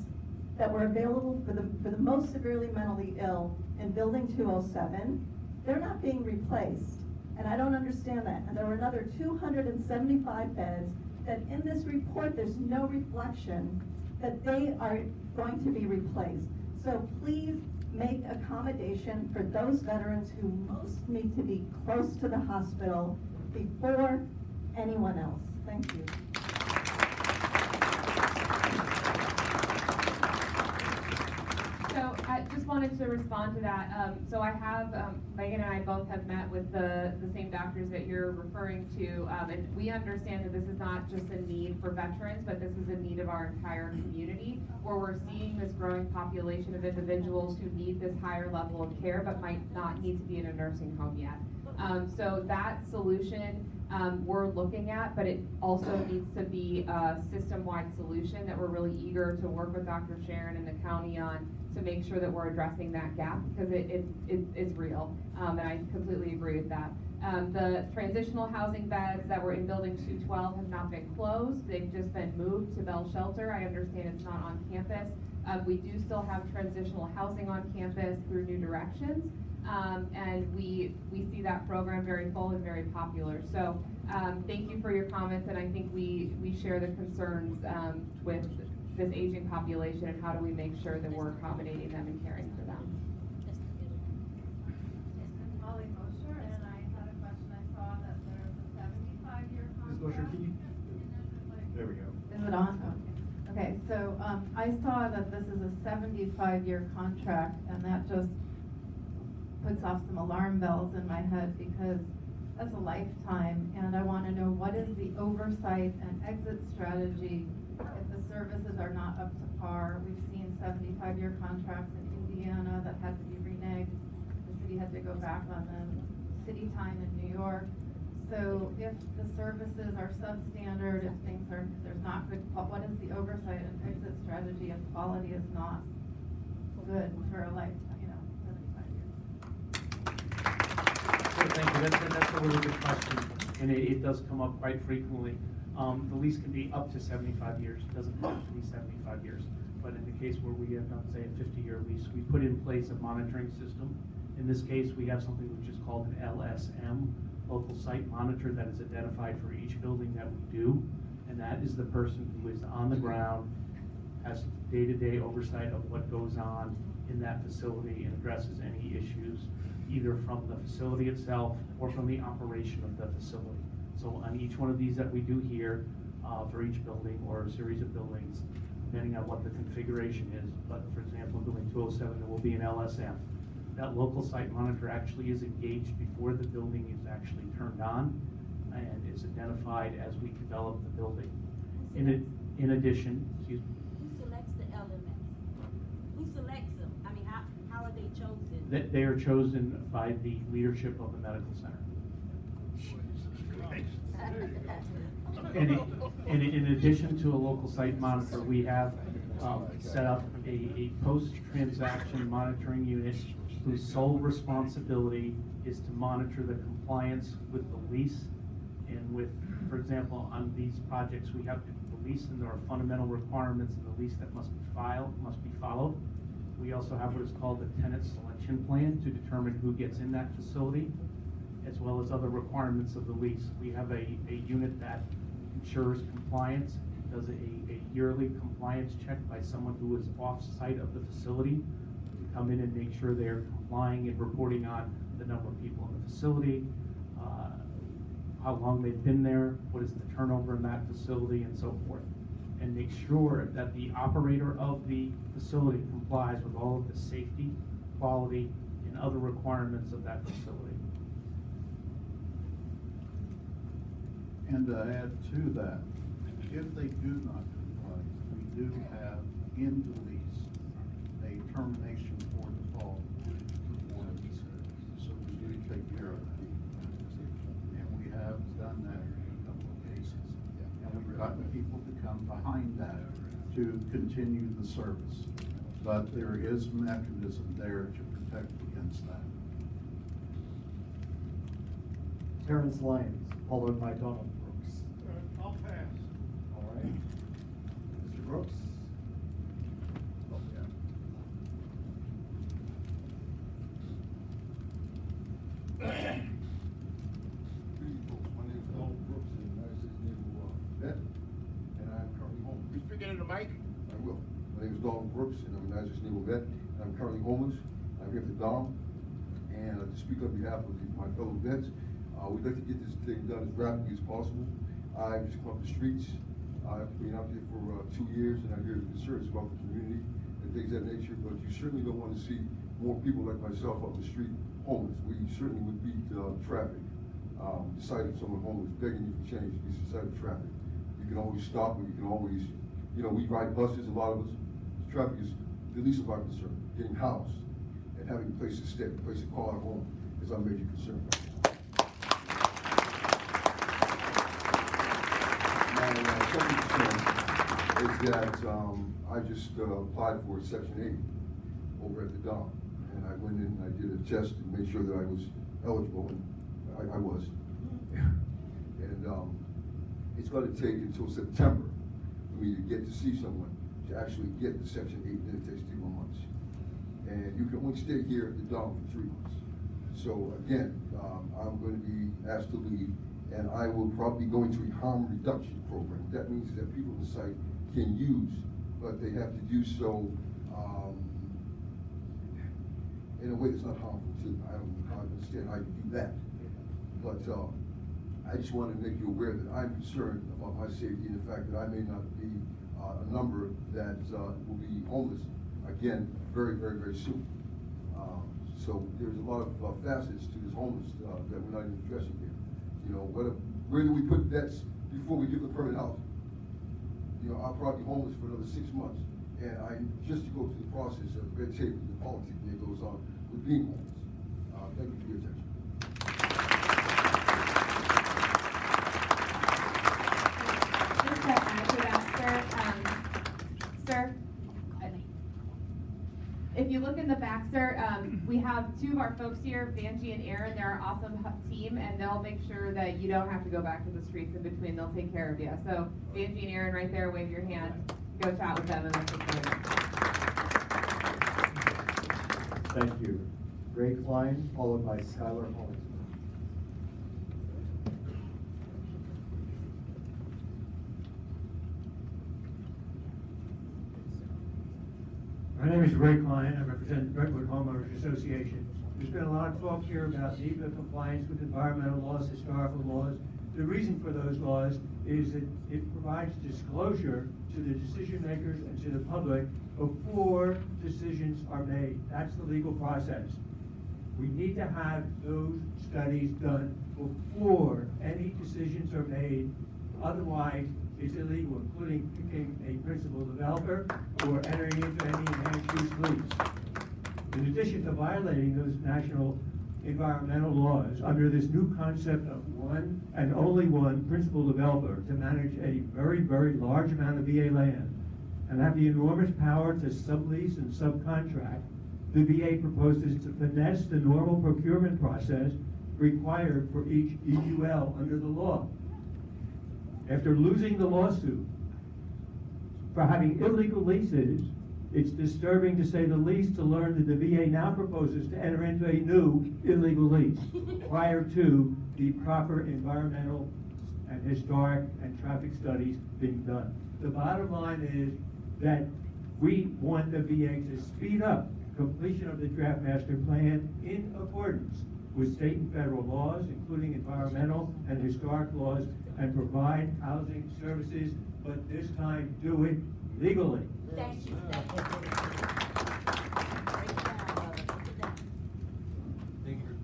that were available for the most severely mentally ill in Building 207. They're not being replaced, and I don't understand that. And there were another 275 beds that in this report, there's no reflection that they are going to be replaced. So please make accommodation for those veterans who most need to be close to the hospital before anyone else. Thank you. So I just wanted to respond to that. So I have, Meghan and I both have met with the same doctors that you're referring to, and we understand that this is not just a need for veterans, but this is a need of our entire community, where we're seeing this growing population of individuals who need this higher level of care, but might not need to be in a nursing home yet. So that solution we're looking at, but it also needs to be a system-wide solution that we're really eager to work with Dr. Sharon and the county on to make sure that we're addressing that gap, because it is real, and I completely agree with that. The transitional housing beds that were in building 212 have not been closed. They've just been moved to Bell Shelter. I understand it's not on campus. We do still have transitional housing on campus through New Directions. And we see that program very full and very popular. So thank you for your comments, and I think we share the concerns with this aging population, and how do we make sure that we're accommodating them and caring for them. Molly Mosher, and I had a question. I saw that there's a 75-year Ms. contract. Mosher, can you? There we go. Is it on? Okay, so I saw that this is a 75-year contract, and that just puts off some alarm bells in my head, because that's a lifetime, and I want to know what is the oversight and exit strategy if the services are not up to par. We've seen 75-year contracts in Indiana that had to be reneged. The city had to go back on them. City time in New York. So if the services are substandard, if there's not good, what is the oversight and exit strategy if quality is not good for a lifetime, 75 years? Sure, thank you. That's a really good question, and it does come up quite frequently. The lease can be up to 75 years. It doesn't have to be 75 years. But in the case where we have, say, a 50-year lease, we put in place a monitoring system. In this case, we have something which is called an LSM, local site monitor, that is identified for each building that we do. And that is the person who is on the ground, has day-to-day oversight of what goes on in that facility, and addresses any issues either from the facility itself or from the operation of the facility. So on each one of these that we do here, for each building or a series of buildings, depending on what the configuration is, but for example, in building 207, there will be an LSM. That local site monitor actually is engaged before the building is actually turned on, and is identified as we develop the building. In addition, excuse me. Who selects the elements? Who selects them? I mean, how are they chosen? They are chosen by the leadership of the medical center. And in addition to a local site monitor, we have set up a post-transaction monitoring unit whose sole responsibility is to monitor the compliance with the lease, and with, for example, on these projects, we have the lease, and there are fundamental requirements in the lease that must be followed. We also have what is called the tenant selection plan to determine who gets in that facility, as well as other requirements of the lease. We have a unit that ensures compliance, does a yearly compliance check by someone who is off-site of the facility to come in and make sure they're complying and reporting on the number of people in the facility, how long they've been there, what is the turnover in that facility, and so forth. And make sure that the operator of the facility complies with all of the safety, quality, and other requirements of that facility. And to add to that, if they do not comply, we do have in the lease a termination for default for the service. So we do take care of that. And we have done that in a couple of cases. And we've gotten people to come behind that to continue the service. But there is a mechanism there to protect against that. Terrence Lyons, followed by Donald Brooks. I'll pass. All right. Mr. Brooks? Oh, yeah. My name is Donald Brooks, and I was his neighbor, vet, and I'm currently homeless. You speaking in the mic? I will. My name is Donald Brooks, and I'm an United States Naval vet, and I'm currently homeless. I'm here for Dom, and to speak on behalf of my fellow vets, we'd like to get this thing done as rapidly as possible. I've just come up the streets. I've been out there for 2 years, and I hear the concerns about the community and things of that nature, but you certainly don't want to see more people like myself out the street homeless. We certainly would beat traffic. The sight of someone homeless begging you for change is the sight of traffic. You can always stop, and you can always, we ride buses, a lot of us. Traffic is the least of our concern. Getting housed and having a place to stay, a place to call our home is our major concern. second concern is that I just applied for Section 8 over at the Dom. And I went in and I did a test to make sure that I was eligible, and I was. And it's going to take until September for me to get to see someone to actually get the Section 8, and then it takes 3 more months. And you can only stay here at the Dom for 3 months. So again, I'm going to be asked to leave, and I will probably go into a harm reduction program. That means that people on the site can use, but they have to do so in a way that's not harmful to them. I don't understand how you do that. But I just want to make you aware that I'm concerned about my safety and the fact that I may not be a number that will be homeless again very, very, very soon. So there's a lot of facets to this homeless that we're not even addressing here. You know, where do we put vets before we give them permanent housing? You know, I'll probably be homeless for another 6 months, and I just to go through the process of red tape and the politics that goes on with being homeless. Thank you for your attention. Just to add to that, sir, if you look in the back, sir, we have 2 of our folks here, Vanjie and Aaron. They're an awesome team, and they'll make sure that you don't have to go back to the streets in between. They'll take care of you. So Vanjie and Aaron right there, wave your hand. Go chat with them and they'll take care of you. Thank you. Ray Klein, followed by Skylar Hollingsworth. My name is Ray Klein. I represent Brentwood Homeowners Association. There's been a lot of talk here about NEPA compliance with environmental laws, historical laws. The reason for those laws is that it provides disclosure to the decision makers and to the public before decisions are made. That's the legal process. We need to have those studies done before any decisions are made. Otherwise, it's illegal, including picking a principal developer or entering into any enhanced use lease. In addition to violating those national environmental laws, under this new concept of one and only one principal developer to manage a very, very large amount of VA land and have the enormous power to sublease and subcontract, the VA proposes to finesse the normal procurement process required for each EUL under the law. After losing the lawsuit for having illegal leases, it's disturbing to say the least to learn that the VA now proposes to enter into a new illegal lease prior to the proper environmental and historic and traffic studies being done. The bottom line is that we want the VA to speed up completion of the draft master plan in accordance with state and federal laws, including environmental and historic laws, and provide housing services, but this time do it legally. Thank you. Thank you.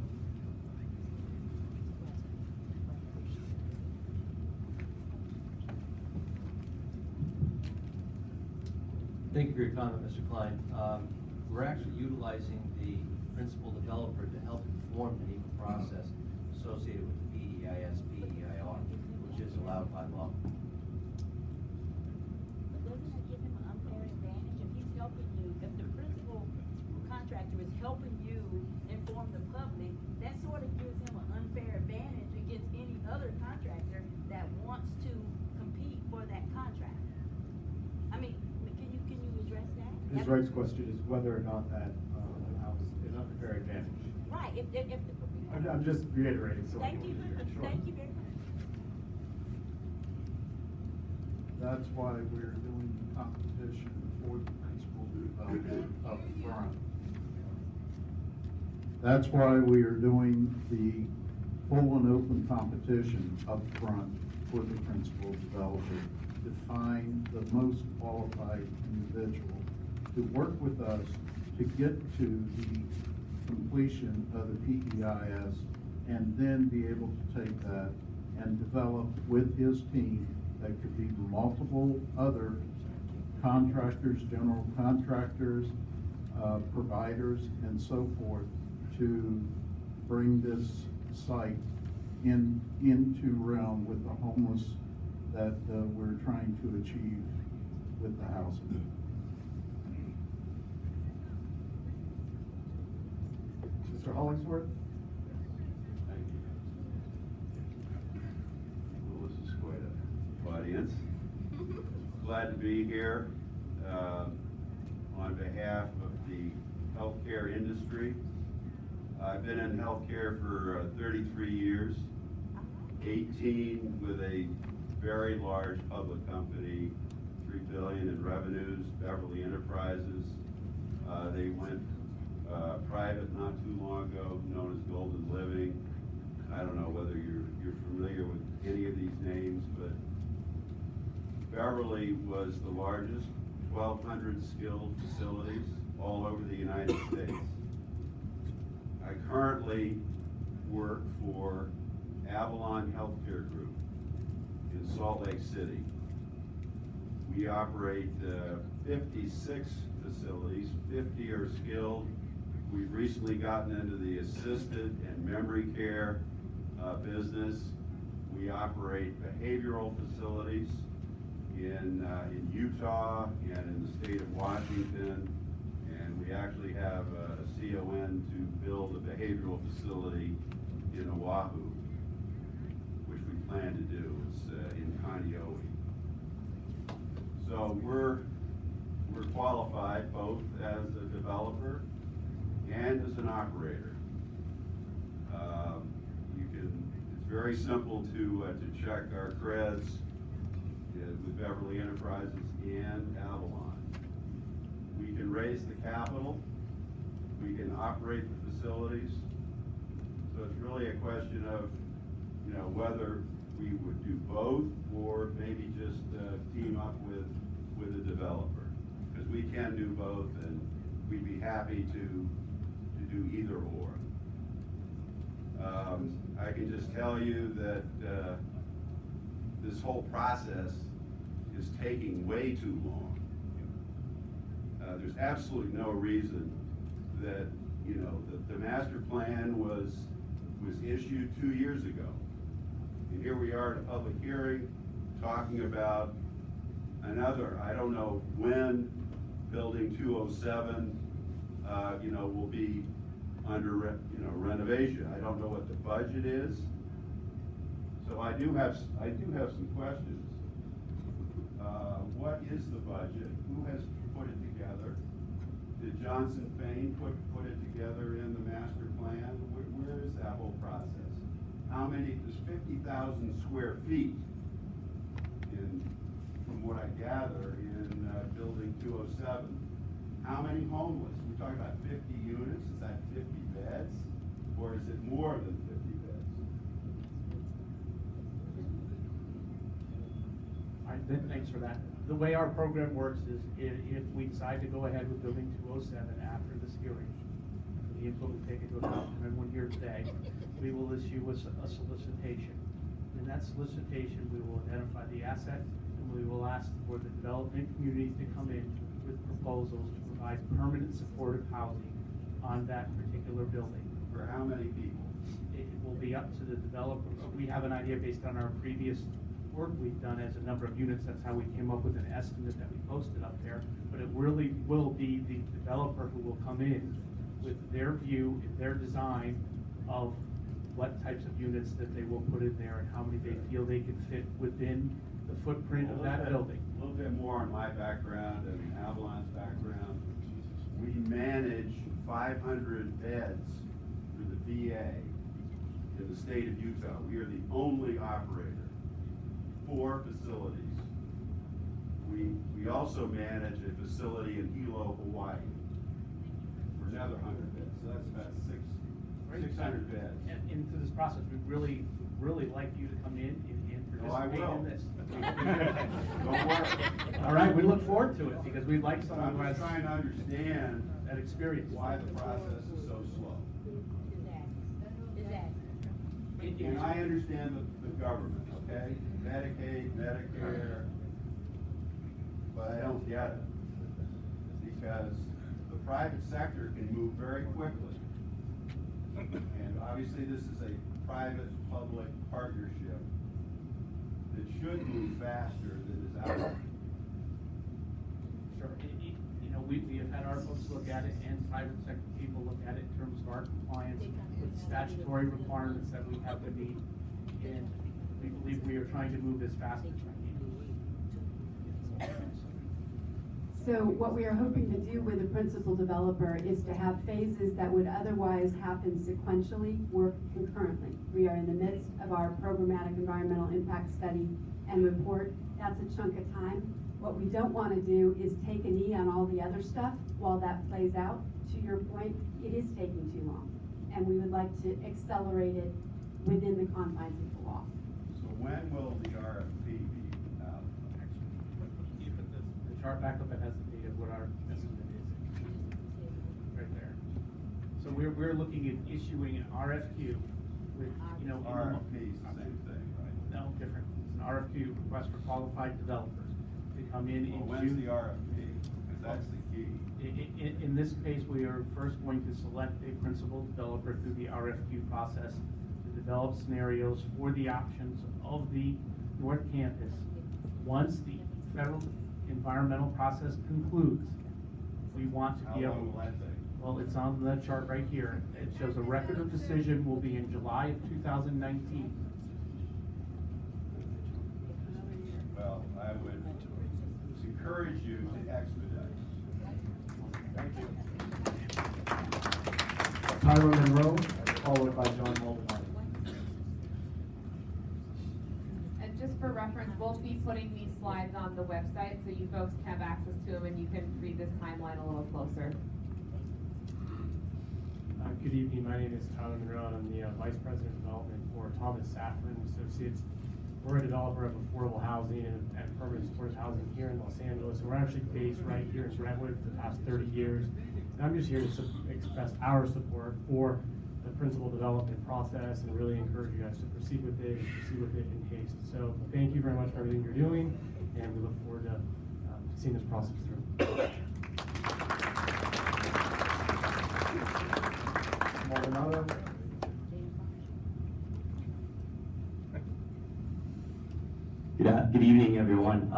Thank you for your comment, Mr. Klein. We're actually utilizing the principal developer to help inform the NEPA process associated with the BEIS, BEIR, which is allowed by law. But doesn't it give him an unfair advantage if he's helping you, if the principal contractor is helping you inform the public, that sort of gives him an unfair advantage against any other contractor that wants to compete for that contract. I mean, can you address that? Ms. Wright's question is whether or not that allows an unfair advantage. Right, if I'm just reiterating, so. Thank you, Sure. thank you very much. That's why we're doing the competition for the principal developer up front. That's why we are doing the full and open competition up front for the principal developer to find the most qualified individual to work with us to get to the completion of the PEIS and then be able to take that and develop with his team that could be multiple other contractors, general contractors, providers, and so forth to bring this site into realm with the homeless that we're trying to achieve with the housing. Mr. Hollingsworth? Thank you. Well, this is quite an audience. Glad to be here on behalf of the healthcare industry. I've been in healthcare for 33 years, 18 with a very large public company, $3 billion in revenues, Beverly Enterprises. They went private not too long ago, known as Golden Living. I don't know whether you're familiar with any of these names, but Beverly was the largest, 1,200 skilled facilities all over the United States. I currently work for Avalon Healthcare Group in Salt Lake City. We operate 56 facilities, 50 are skilled. We've recently gotten into the assisted and memory care business. We operate behavioral facilities in Utah and in the state of Washington, and we actually have a CON to build a behavioral facility in Oahu, which we plan to do. It's in Kaneohe. So we're qualified both as a developer and as an operator. It's very simple to check our creds with Beverly Enterprises and Avalon. We can raise the capital, we can operate the facilities, so it's really a question of, whether we would do both or maybe just team up with a developer. Because we can do both, and we'd be happy to do either or. I can just tell you that this whole process is taking way too long. There's absolutely no reason that, the master plan was issued 2 years ago. And here we are at a public hearing talking about another, I don't know when building 207, will be under, renovation. I don't know what the budget is. So I do have some questions. What is the budget? Who has put it together? Did Johnson Fain put it together in the master plan? Where is that whole process? How many, there's 50,000 square feet from what I gather, in building 207. How many homeless? We're talking about 50 units, is that 50 beds? Or is it more than 50 beds? All right, thanks for that. The way our program works is if we decide to go ahead with building 207 after this hearing, the input we take into account from everyone here today, we will issue a solicitation. In that solicitation, we will identify the asset, and we will ask for the development communities to come in with proposals to provide permanent supportive housing on that particular building. For how many people? It will be up to the developer. We have an idea based on our previous work we've done as a number of units. That's how we came up with an estimate that we posted up there. But it really will be the developer who will come in with their view, their design of what types of units that they will put in there and how many they feel they can fit within the footprint of that building. A little bit more on my background and Avalon's background. We manage 500 beds for the VA in the state of Utah. We are the only operator. 4 facilities. We also manage a facility in Hilo, Hawaii for another 100 beds. So that's about 600 beds. And into this process, we'd really like you to come in and participate in this. Don't worry. All right, we look forward to it because we'd like someone I'm who has just trying to understand that experience. why the process is so slow. And I understand the government, okay? Medicaid, Medicare, but I don't get it. Because the private sector can move very quickly. And obviously this is a private-public partnership. that should move faster than is out there? Sure. You know, we have had our folks look at it and private sector people look at it in terms of our compliance with statutory requirements that we have to meet. And we believe we are trying to move as fast as we can. So what we are hoping to do with the principal developer is to have phases that would otherwise happen sequentially work concurrently. We are in the midst of our programmatic environmental impact study and report. That's a chunk of time. What we don't want to do is take a knee on all the other stuff while that plays out. To your point, it is taking too long. And we would like to accelerate it within the confines of the law. So when will the RFP be out? The chart back up that has the date of what our estimate is. Right there. So we're looking at issuing an RFQ with, you know. RFP is the same thing, right? No, different. It's an RFQ, request for qualified developers, to come in June. Well, when's the RFP? Because that's the key. In this case, we are first going to select a principal developer through the RFQ process to develop scenarios for the options of the North Campus. Once the federal environmental process concludes, we want to be able. How long will that take? Well, it's on the chart right here. It shows a record of decision will be in July of 2019. Well, I would encourage you to expedite. Thank you. Tyler Monroe, followed by John Mulvaney. And just for reference, we'll be putting these slides on the website so you folks can have access to them and you can read this timeline a little closer. Good evening, my name is Tyler Monroe, and I'm the Vice President of Development for Thomas Safran Associates. We're a developer of affordable housing and permanent supportive housing here in Los Angeles, and we're actually based right here in Brentwood for the past 30 years. And I'm just here to express our support for the principal development process and really encourage you guys to proceed with it in haste. So thank you very much for everything you're doing, and we look forward to seeing this process through. Maldonado. Good evening, everyone.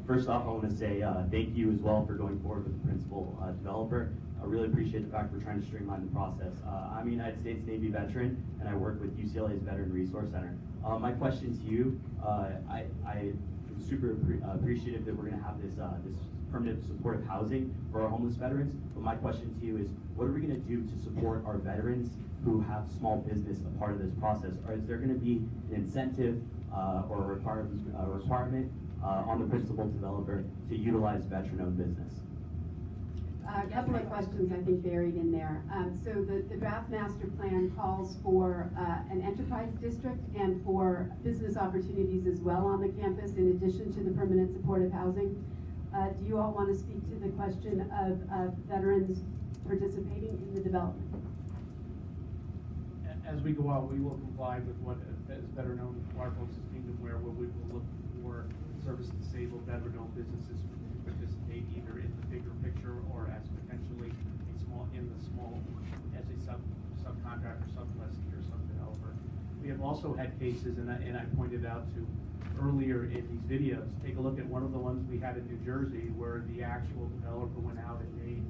First off, I want to say thank you as well for going forward with the principal developer. I really appreciate the fact we're trying to streamline the process. I'm a United States Navy veteran, and I work with UCLA's Veteran Resource Center. My question to you, I'm super appreciative that we're going to have this permanent supportive housing for our homeless veterans. But my question to you is, what are we going to do to support our veterans who have small business a part of this process? Or is there going to be an incentive or a requirement on the principal developer to utilize veteran-owned business? A couple of questions I think buried in there. So the draft master plan calls for an enterprise district and for business opportunities as well on the campus in addition to the permanent supportive housing. Do you all want to speak to the question of veterans participating in the development? As we go out, we will comply with what is better known to our folks as Kingdom Ware, where we will look for service-disabled veteran-owned businesses to participate either in the bigger picture or as potentially as a subcontractor, sublessee, or sub-developer. We have also had cases, and I pointed out to earlier in these videos. Take a look at one of the ones we had in New Jersey, where the actual developer went out and made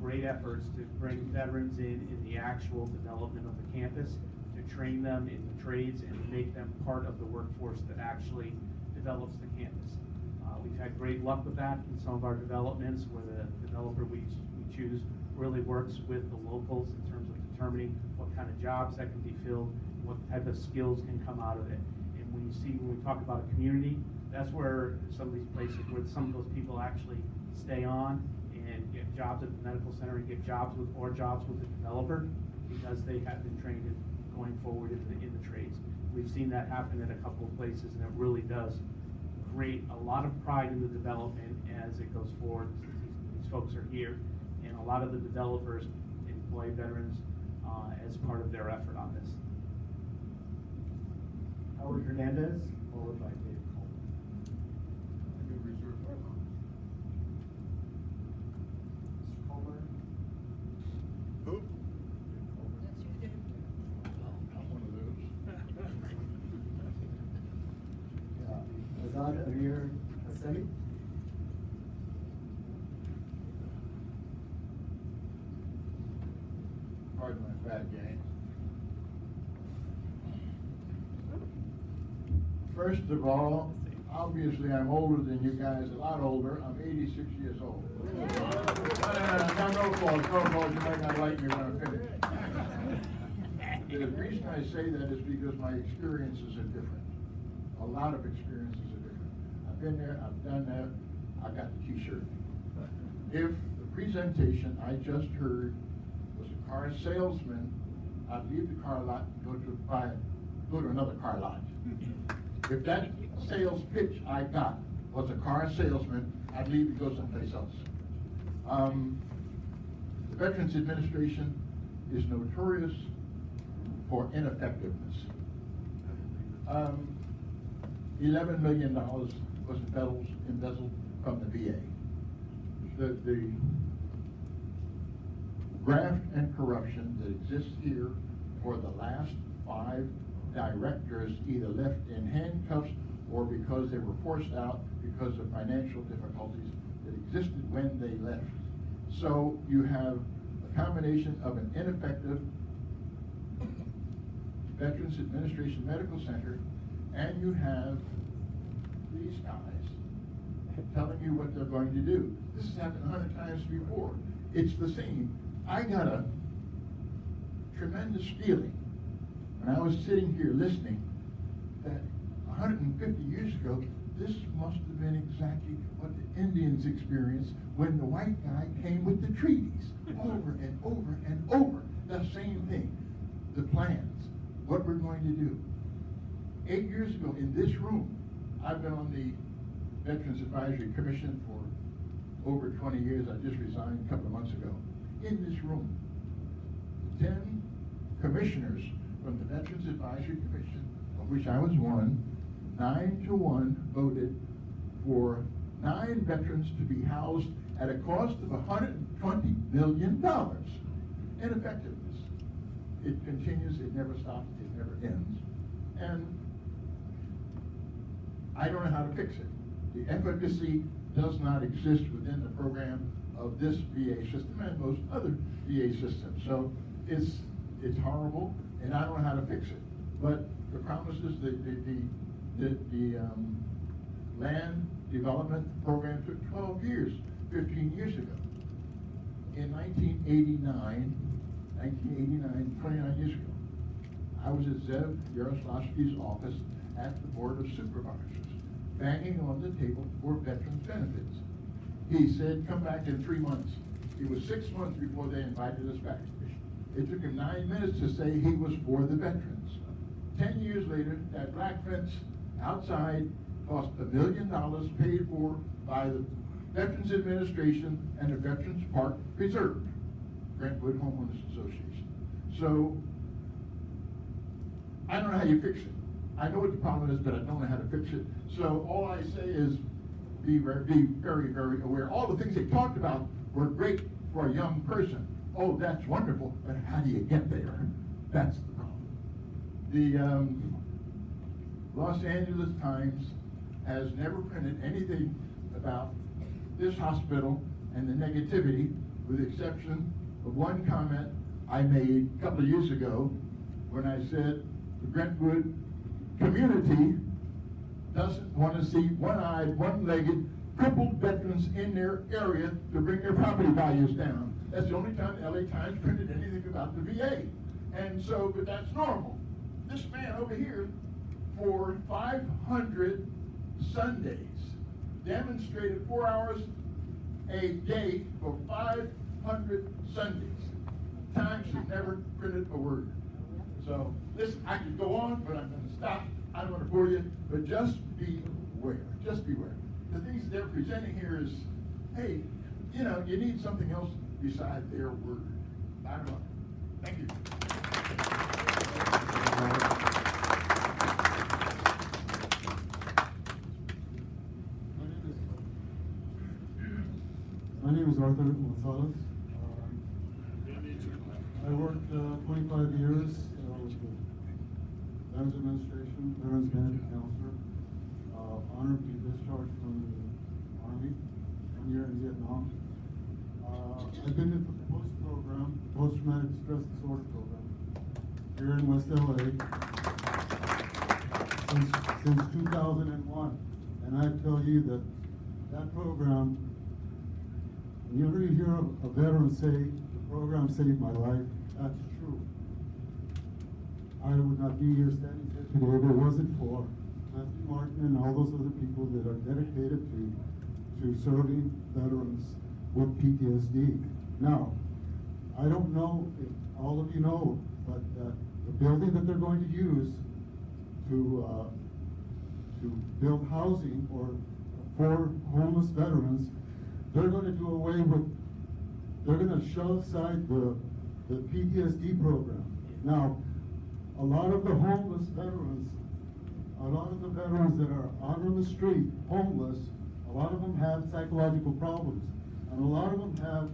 great efforts to bring veterans in the actual development of the campus, to train them in the trades and to make them part of the workforce that actually develops the campus. We've had great luck with that in some of our developments, where the developer we choose really works with the locals in terms of determining what kind of jobs that can be filled, what type of skills can come out of it. And when we talk about a community, that's where some of these places, where some of those people actually stay on and get jobs at the medical center and get jobs with the developer, because they have been trained in going forward in the trades. We've seen that happen at a couple of places, and it really does create a lot of pride in the development as it goes forward. These folks are here, and a lot of the developers employ veterans as part of their effort on this. Howard Hernandez, followed by Dave Coleman. Mr. Coleman. Who? Yeah, Elliott. Pardon my fat gang. First of all, obviously I'm older than you guys, a lot older. I'm 86 years old. Not no fault, you might not like me when I'm finished. The reason I say that is because my experiences are different. A lot of experiences are different. I've been there, I've done that, I got the t-shirt. If the presentation I just heard was a car salesman, I'd leave the car lot and go to another car lot. If that sales pitch I got was a car salesman, I'd leave and go someplace else. The Veterans Administration is notorious for ineffectiveness. $11 million was embezzled from the VA. The graft and corruption that exists here for the last 5 directors either left in handcuffs or because they were forced out because of financial difficulties that existed when they left. So you have a combination of an ineffective Veterans Administration Medical Center, and you have these guys telling you what they're going to do. This has happened 100 times before. It's the same. I got a tremendous feeling when I was sitting here listening that 150 years ago, this must have been exactly what the Indians experienced when the white guy came with the treaties, over and over and over. The same thing, the plans, what we're going to do. 8 years ago in this room, I've been on the Veterans Advisory Commission for over 20 years. I just resigned a couple of months ago. In this room, 10 commissioners from the Veterans Advisory Commission, of which I was one, 9-1 voted for 9 veterans to be housed at a cost of $120 million. Ineffectiveness. It continues, it never stops, it never ends. And I don't know how to fix it. The efficacy does not exist within the program of this VA system and most other VA systems. So it's horrible, and I don't know how to fix it. But the promises, the land development program took 12 years, 15 years ago. In 1989, 29 years ago, I was at Zev Yaroslavsky's office at the Board of Supervisors, banging on the table for veterans benefits. He said, come back in 3 months. It was 6 months before they invited us back. It took him 9 minutes to say he was for the veterans. 10 years later, that black fence outside cost $1 million paid for by the Veterans Administration and the Veterans Park Preserve, Brentwood Homeowners Association. So, I don't know how you fix it. I know what the problem is, but I don't know how to fix it. So all I say is be very, very aware. All the things they talked about were great for a young person. Oh, that's wonderful, but how do you get there? That's the problem. The Los Angeles Times has never printed anything about this hospital and the negativity, with the exception of one comment I made a couple of years ago when I said the Brentwood community doesn't want to see one-eyed, one-legged, crippled veterans in their area to bring their property values down. That's the only time the LA Times printed anything about the VA. And so, but that's normal. This man over here, for 500 Sundays, demonstrated 4 hours a day for 500 Sundays. Times has never printed a word. So, listen, I could go on, but I'm going to stop. I don't want to bore you, but just beware. Just beware. The things that they're presenting here is, hey, you know, you need something else besides their word. Bottom line. Thank you. My name is Arthur Gonzalez. I worked 25 years with the Veterans Administration, Veterans Benefit Counselor. Honored to be discharged from the Army, 1 year in Vietnam. I've been in the post program, post-traumatic stress disorder program, here in West LA since 2001. And I tell you that that program, whenever you hear a veteran say, the program saved my life, that's true. I would not be here standing here today if it wasn't for Marston and all those other people that are dedicated to serving veterans with PTSD. Now, I don't know if all of you know, but the building that they're going to use to build housing for homeless veterans, they're going to do away with, they're going to shove aside the PTSD program. Now, a lot of the homeless veterans, a lot of the veterans that are out on the street, homeless, a lot of them have psychological problems. And a lot of them have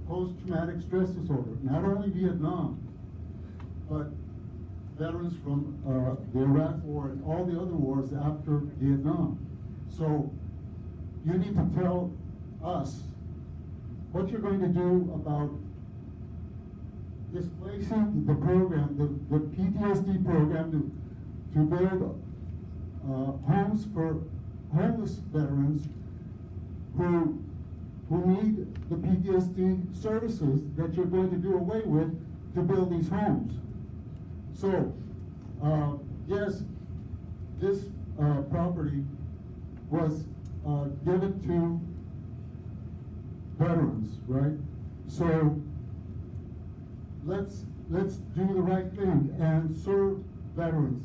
post-traumatic stress disorder. Not only Vietnam, but veterans from the Iraq War and all the other wars after Vietnam. So you need to tell us what you're going to do about displacing the program, the PTSD program, to build homes for homeless veterans who need the PTSD services that you're going to do away with to build these homes. So, yes, this property was given to veterans, right? So let's do the right thing and serve veterans,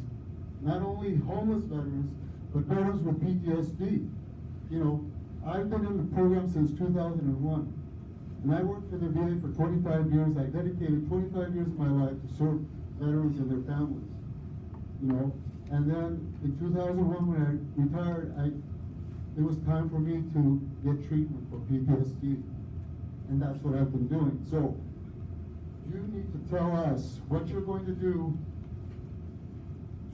not only homeless veterans, but veterans with PTSD. You know, I've been in the program since 2001, and I worked for the VA for 25 years. I dedicated 25 years of my life to serve veterans and their families, you know. And then in 2001, when I retired, it was time for me to get treatment for PTSD, and that's what I've been doing. So you need to tell us what you're going to do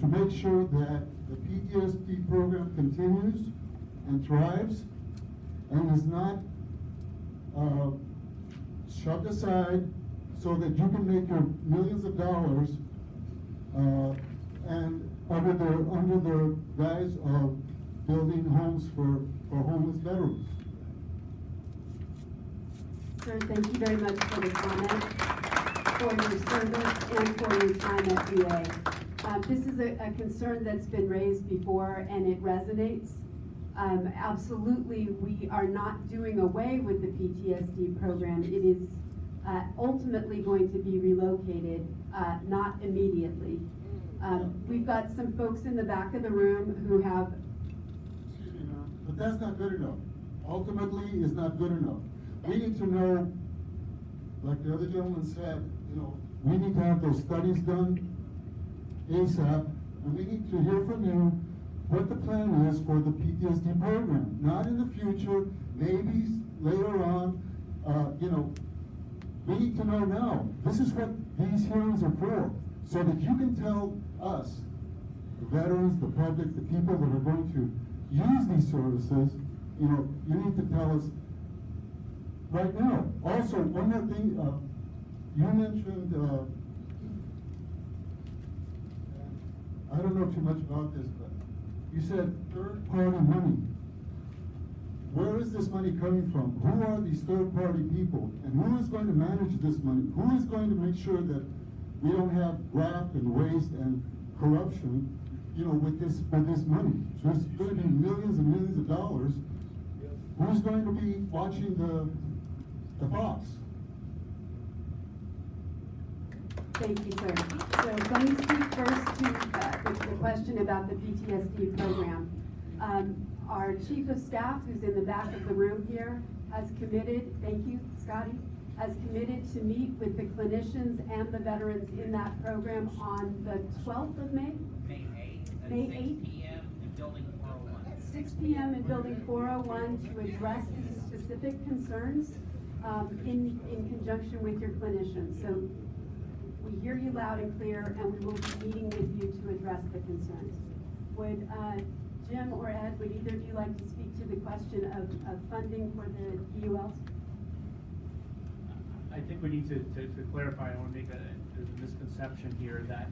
to make sure that the PTSD program continues and thrives and is not shoved aside so that you can make your millions of dollars and under the guise of building homes for homeless veterans. Sir, thank you very much for the comment, for your service, and for your time at VA. This is a concern that's been raised before, and it resonates. Absolutely, we are not doing away with the PTSD program. It is ultimately going to be relocated, not immediately. We've got some folks in the back of the room who have... Excuse me, ma'am, but that's not good enough. Ultimately, it's not good enough. We need to know, like the other gentleman said, you know, we need to have those studies done ASAP, and we need to hear from you what the plan is for the PTSD program. Not in the future, maybe later on, you know, we need to know now. This is what these hearings are for, so that you can tell us, the veterans, the public, the people that are going to use these services, you know, you need to tell us right now. Also, one more thing, you mentioned, I don't know too much about this, but you said third-party money. Where is this money coming from? Who are these third-party people? And who is going to manage this money? Who is going to make sure that we don't have graft and waste and corruption, you know, with this money? So there's going to be millions and millions of dollars. Who's going to be watching the box? Thank you, sir. So let me speak first to the question about the PTSD program. Our chief of staff, who's in the back of the room here, has committed, thank you, Scotty, has committed to meet with the clinicians and the veterans in that program on the 12th of May? May 8th? 6 p.m. in Building 401. At 6 p.m. in Building 401 to address these specific concerns in conjunction with your clinicians. So we hear you loud and clear, and we will be meeting with you to address the concerns. Would Jim or Ed, would either of you like to speak to the question of funding for the EULs? I think we need to clarify, I want to make there's a misconception here that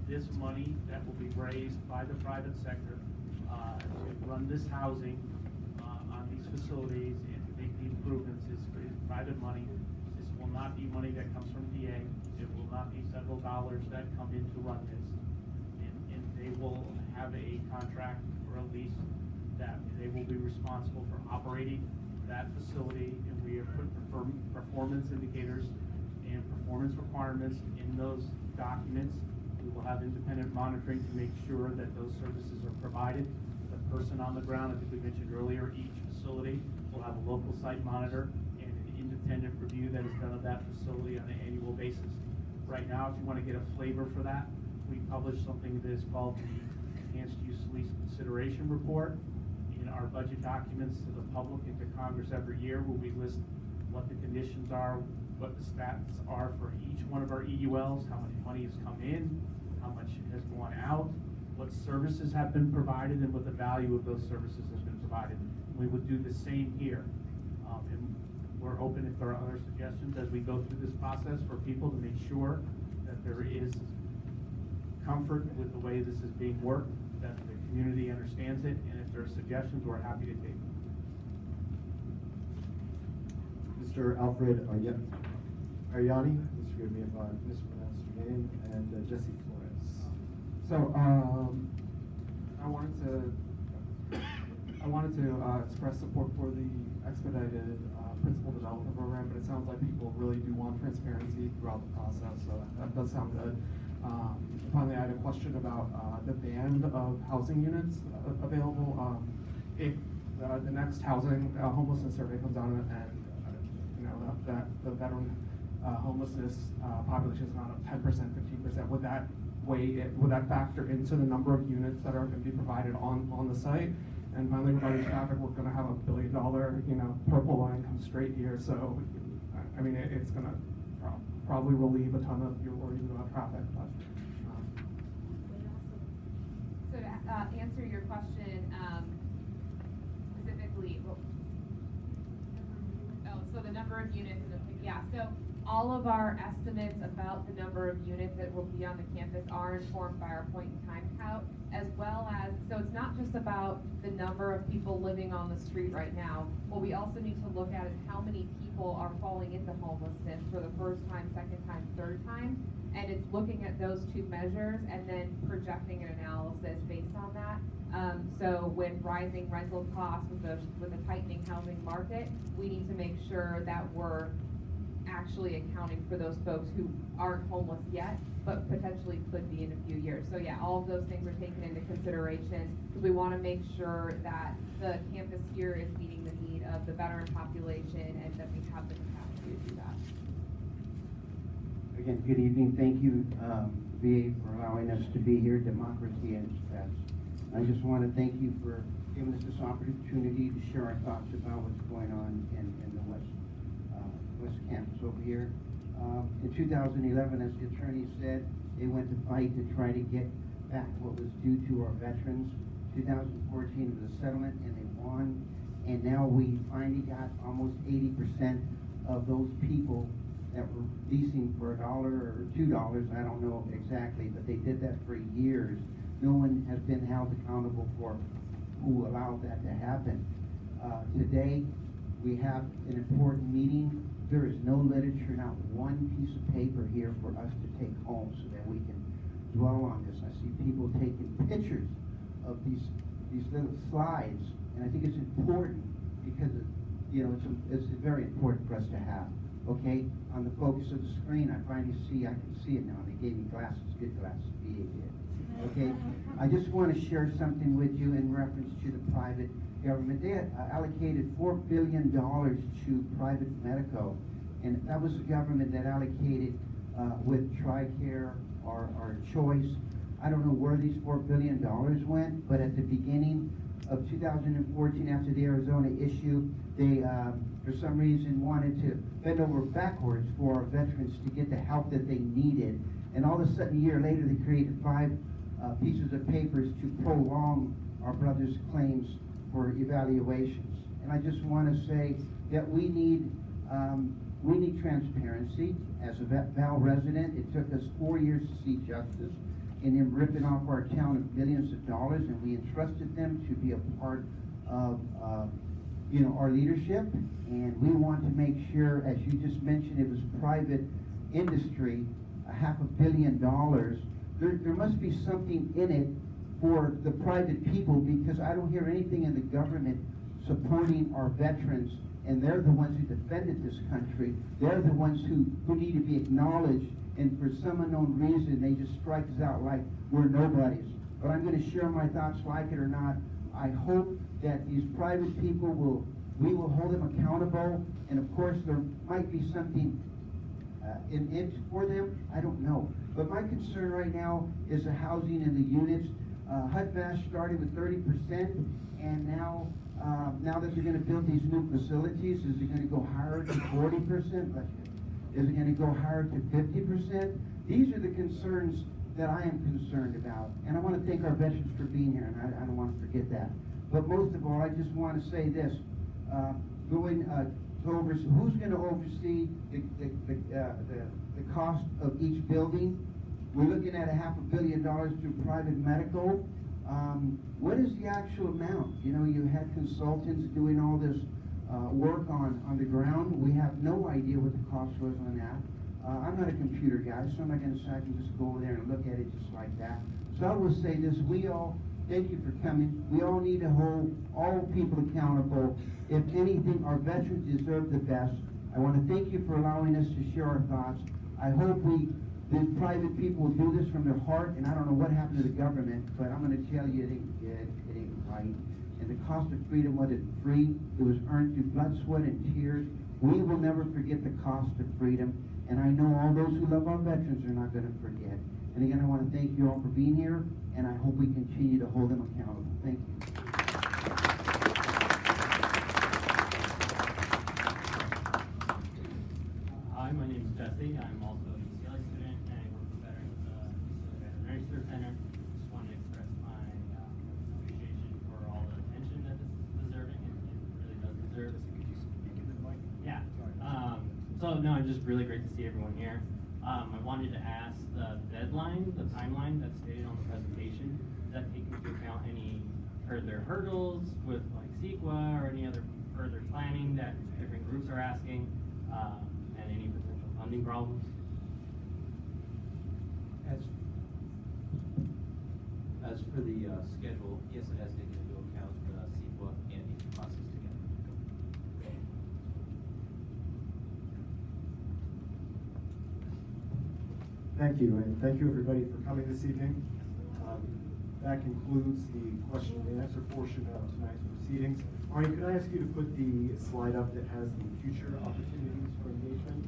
this money that will be raised by the private sector to run this housing on these facilities and to make the improvements is private money. This will not be money that comes from DA. It will not be federal dollars that come in to run this. And they will have a contract or a lease that they will be responsible for operating that facility, and we have put performance indicators and performance requirements in those documents. We will have independent monitoring to make sure that those services are provided. The person on the ground, I think we mentioned earlier, each facility will have a local site monitor and an independent review that is done of that facility on an annual basis. Right now, if you want to get a flavor for that, we publish something that is called the Enhanced Use Lease Consideration Report in our budget documents to the public and to Congress every year, where we list what the conditions are, what the stats are for each one of our EULs, how much money has come in, how much has gone out, what services have been provided, and what the value of those services has been provided. We would do the same here. And we're open if there are other suggestions as we go through this process for people to make sure that there is comfort with the way this is being worked, that the community understands it, and if there are suggestions, we're happy to take them. Mr. Alfred Ariani, please forgive me if I mispronounced your name, and Jesse Flores. So, I wanted to express support for the expedited principal developer program, but it sounds like people really do want transparency throughout the process, so that does sound good. Finally, I had a question about the band of housing units available. If the next housing homelessness survey comes out and that the veteran homelessness population is not up 10%, 15%, would that factor into the number of units that are going to be provided on the site? And finally, regarding traffic, we're going to have $1 billion, purple line come straight here. So, I mean, it's going to probably relieve a ton of your worries about traffic. But, So to answer your question specifically, so the number of units in the, so all of our estimates about the number of units that will be on the campus are informed by our point in time count, as well as, so it's not just about the number of people living on the street right now. What we also need to look at is how many people are falling into homelessness for the first time, second time, third time. And it's looking at those two measures and then projecting an analysis based on that. So with rising rental costs, with a tightening housing market, we need to make sure that we're actually accounting for those folks who aren't homeless yet, but potentially could be in a few years. So yeah, all of those things are taken into consideration because we want to make sure that the campus here is meeting the need of the veteran population and that we have the capacity to do that. Again, good evening. Thank you, VA, for allowing us to be here. Democracy and success. I just want to thank you for giving us this opportunity to share our thoughts about what's going on in the West Campus over here. In 2011, as the attorney said, they went to fight to try to get back what was due to our veterans. 2014 was a settlement, and they won. And now we finally got almost 80% of those people that were leasing for $1 or $2, I don't know exactly, but they did that for years. No one has been held accountable for who allowed that to happen. Today, we have an important meeting. There is no literature, not one piece of paper here for us to take home so that we can dwell on this. I see people taking pictures of these little slides, and I think it's important because it's very important for us to have. Okay, on the focus of the screen, I can see it now. They gave me glasses, good glasses, VA did. Okay, I just want to share something with you in reference to the private government. They allocated $4 billion to private medical, and that was the government that allocated with TRICARE or Choice. I don't know where these $4 billion went, but at the beginning of 2014, after the Arizona issue, they, for some reason, wanted to bend over backwards for our veterans to get the help that they needed. And all of a sudden, a year later, they created 5 pieces of papers to prolong our brothers' claims for evaluations. And I just want to say that we need transparency. As a Val resident, it took us 4 years to see justice in him ripping off our town of millions of dollars, and we entrusted them to be a part of our leadership. And we want to make sure, as you just mentioned, it was private industry, $500 million. There must be something in it for the private people, because I don't hear anything in the government supporting our veterans, and they're the ones who defended this country. They're the ones who need to be acknowledged, and for some unknown reason, they just strike us out like we're nobodies. But I'm going to share my thoughts, like it or not. I hope that these private people we will hold them accountable, and of course there might be something in it for them. I don't know. But my concern right now is the housing and the units. HUD-VASH started with 30%, and now that they're going to build these new facilities, is it going to go higher to 40%? Is it going to go higher to 50%? These are the concerns that I am concerned about. And I want to thank our veterans for being here, and I don't want to forget that. But most of all, I just want to say this. Who's going to oversee the cost of each building? We're looking at $500 million through private medical. What is the actual amount? You had consultants doing all this work on the ground. We have no idea what the cost was on that. I'm not a computer guy, so I'm not going to say I can just go over there and look at it just like that. So I will say this: thank you for coming. We all need to hold all people accountable. If anything, our veterans deserve the best. I want to thank you for allowing us to share our thoughts. I hope the private people will do this from their heart, and I don't know what happened to the government, but I'm going to tell you it ain't good, it ain't right. And the cost of freedom wasn't free. It was earned through blood, sweat, and tears. We will never forget the cost of freedom, and I know all those who love our veterans are not going to forget. And again, I want to thank you all for being here, and I hope we continue to hold them accountable. Thank you. Hi, my name is Jesse. I'm also a UCLA student, and I work for veterans at the UCLA Veterinary Service Center. Just wanted to express my appreciation for all the attention that this is deserving, and it really does deserve. Could you speak in the mic? Yeah. No, it's just really great to see everyone here. I wanted to ask the deadline, the timeline that's stated on the presentation. Does that take into account any further hurdles with like CEQA or any other further planning that different groups are asking, and any potential funding problems? As for the schedule, yes, it has taken into account CEQA and each process together. Thank you, and thank you everybody for coming this evening. That concludes the question and answer portion of tonight's proceedings. Arnie, could I ask you to put the slide up that has the future opportunities for engagement?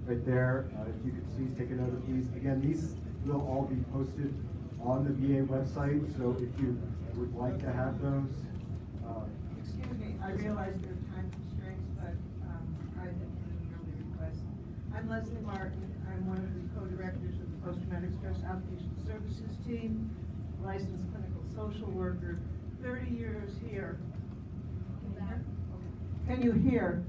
Right there, if you could please take a note of these. Again, these will all be posted on the VA website, so if you would like to have those. Excuse me, I realize there are time constraints, but I have an early request. I'm Leslie Martin. I'm one of the co-directors of the Post-Traumatic Stress Outpatient Services team, licensed clinical social worker, 30 years here. Can you hear?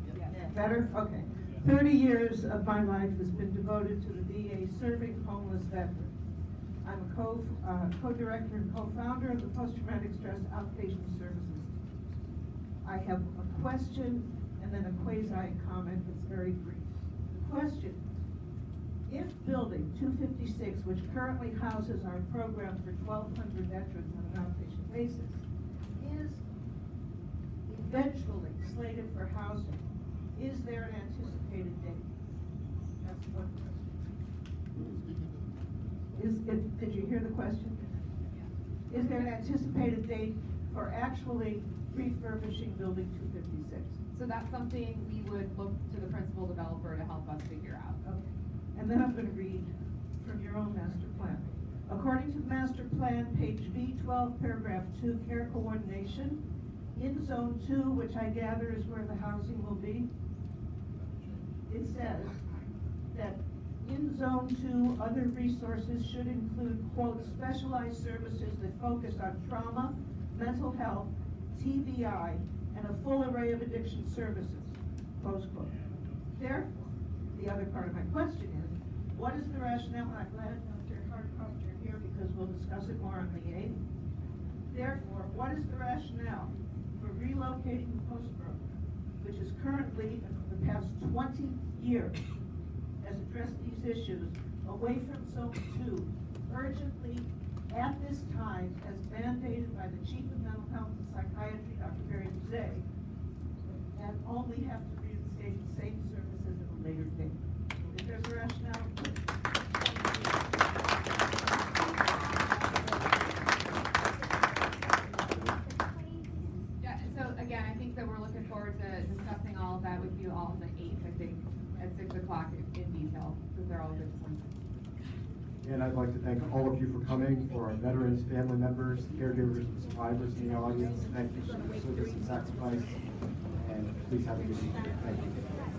Better? Okay. 30 years of my life has been devoted to the VA serving homeless veterans. I'm a co-director and co-founder of the Post-Traumatic Stress Outpatient Services. I have a question and then a quasi-comment that's very brief. The question: if building 256, which currently houses our program for 1,200 veterans on an outpatient basis, is eventually slated for housing, is there an anticipated date? That's one question. Did you hear the question? Is there an anticipated date for actually refurbishing building 256? So that's something we would look to the principal developer to help us figure out. Okay. And then I'm going to read from your own master plan. According to the master plan, page B12, paragraph 2, care coordination, in zone 2, which I gather is where the housing will be, it says that in zone 2, other resources should include, quote, specialized services that focus on trauma, mental health, TBI, and a full array of addiction services, close quote. Therefore, the other part of my question is, what is the rationale, and I'm glad Dr. Hardcroft are here because we'll discuss it more on the 8th. Therefore, what is the rationale for relocating the post program, which is currently, for the past 20 years, has addressed these issues away from Zone 2, urgently, at this time, as mandated by the Chief of Mental Health and Psychiatry, Dr. Barry Buzet, and only have to reinstate the same services at a later date. If there's a rationale, Yeah, so again, I think that we're looking forward to discussing all of that with you all on the 8th, I think, at 6 o'clock in detail, because they're all good points. And I'd like to thank all of you for coming, for our veterans, family members, caregivers, and survivors in the audience. Thank you for your service and sacrifice, and please have a good evening. Thank you.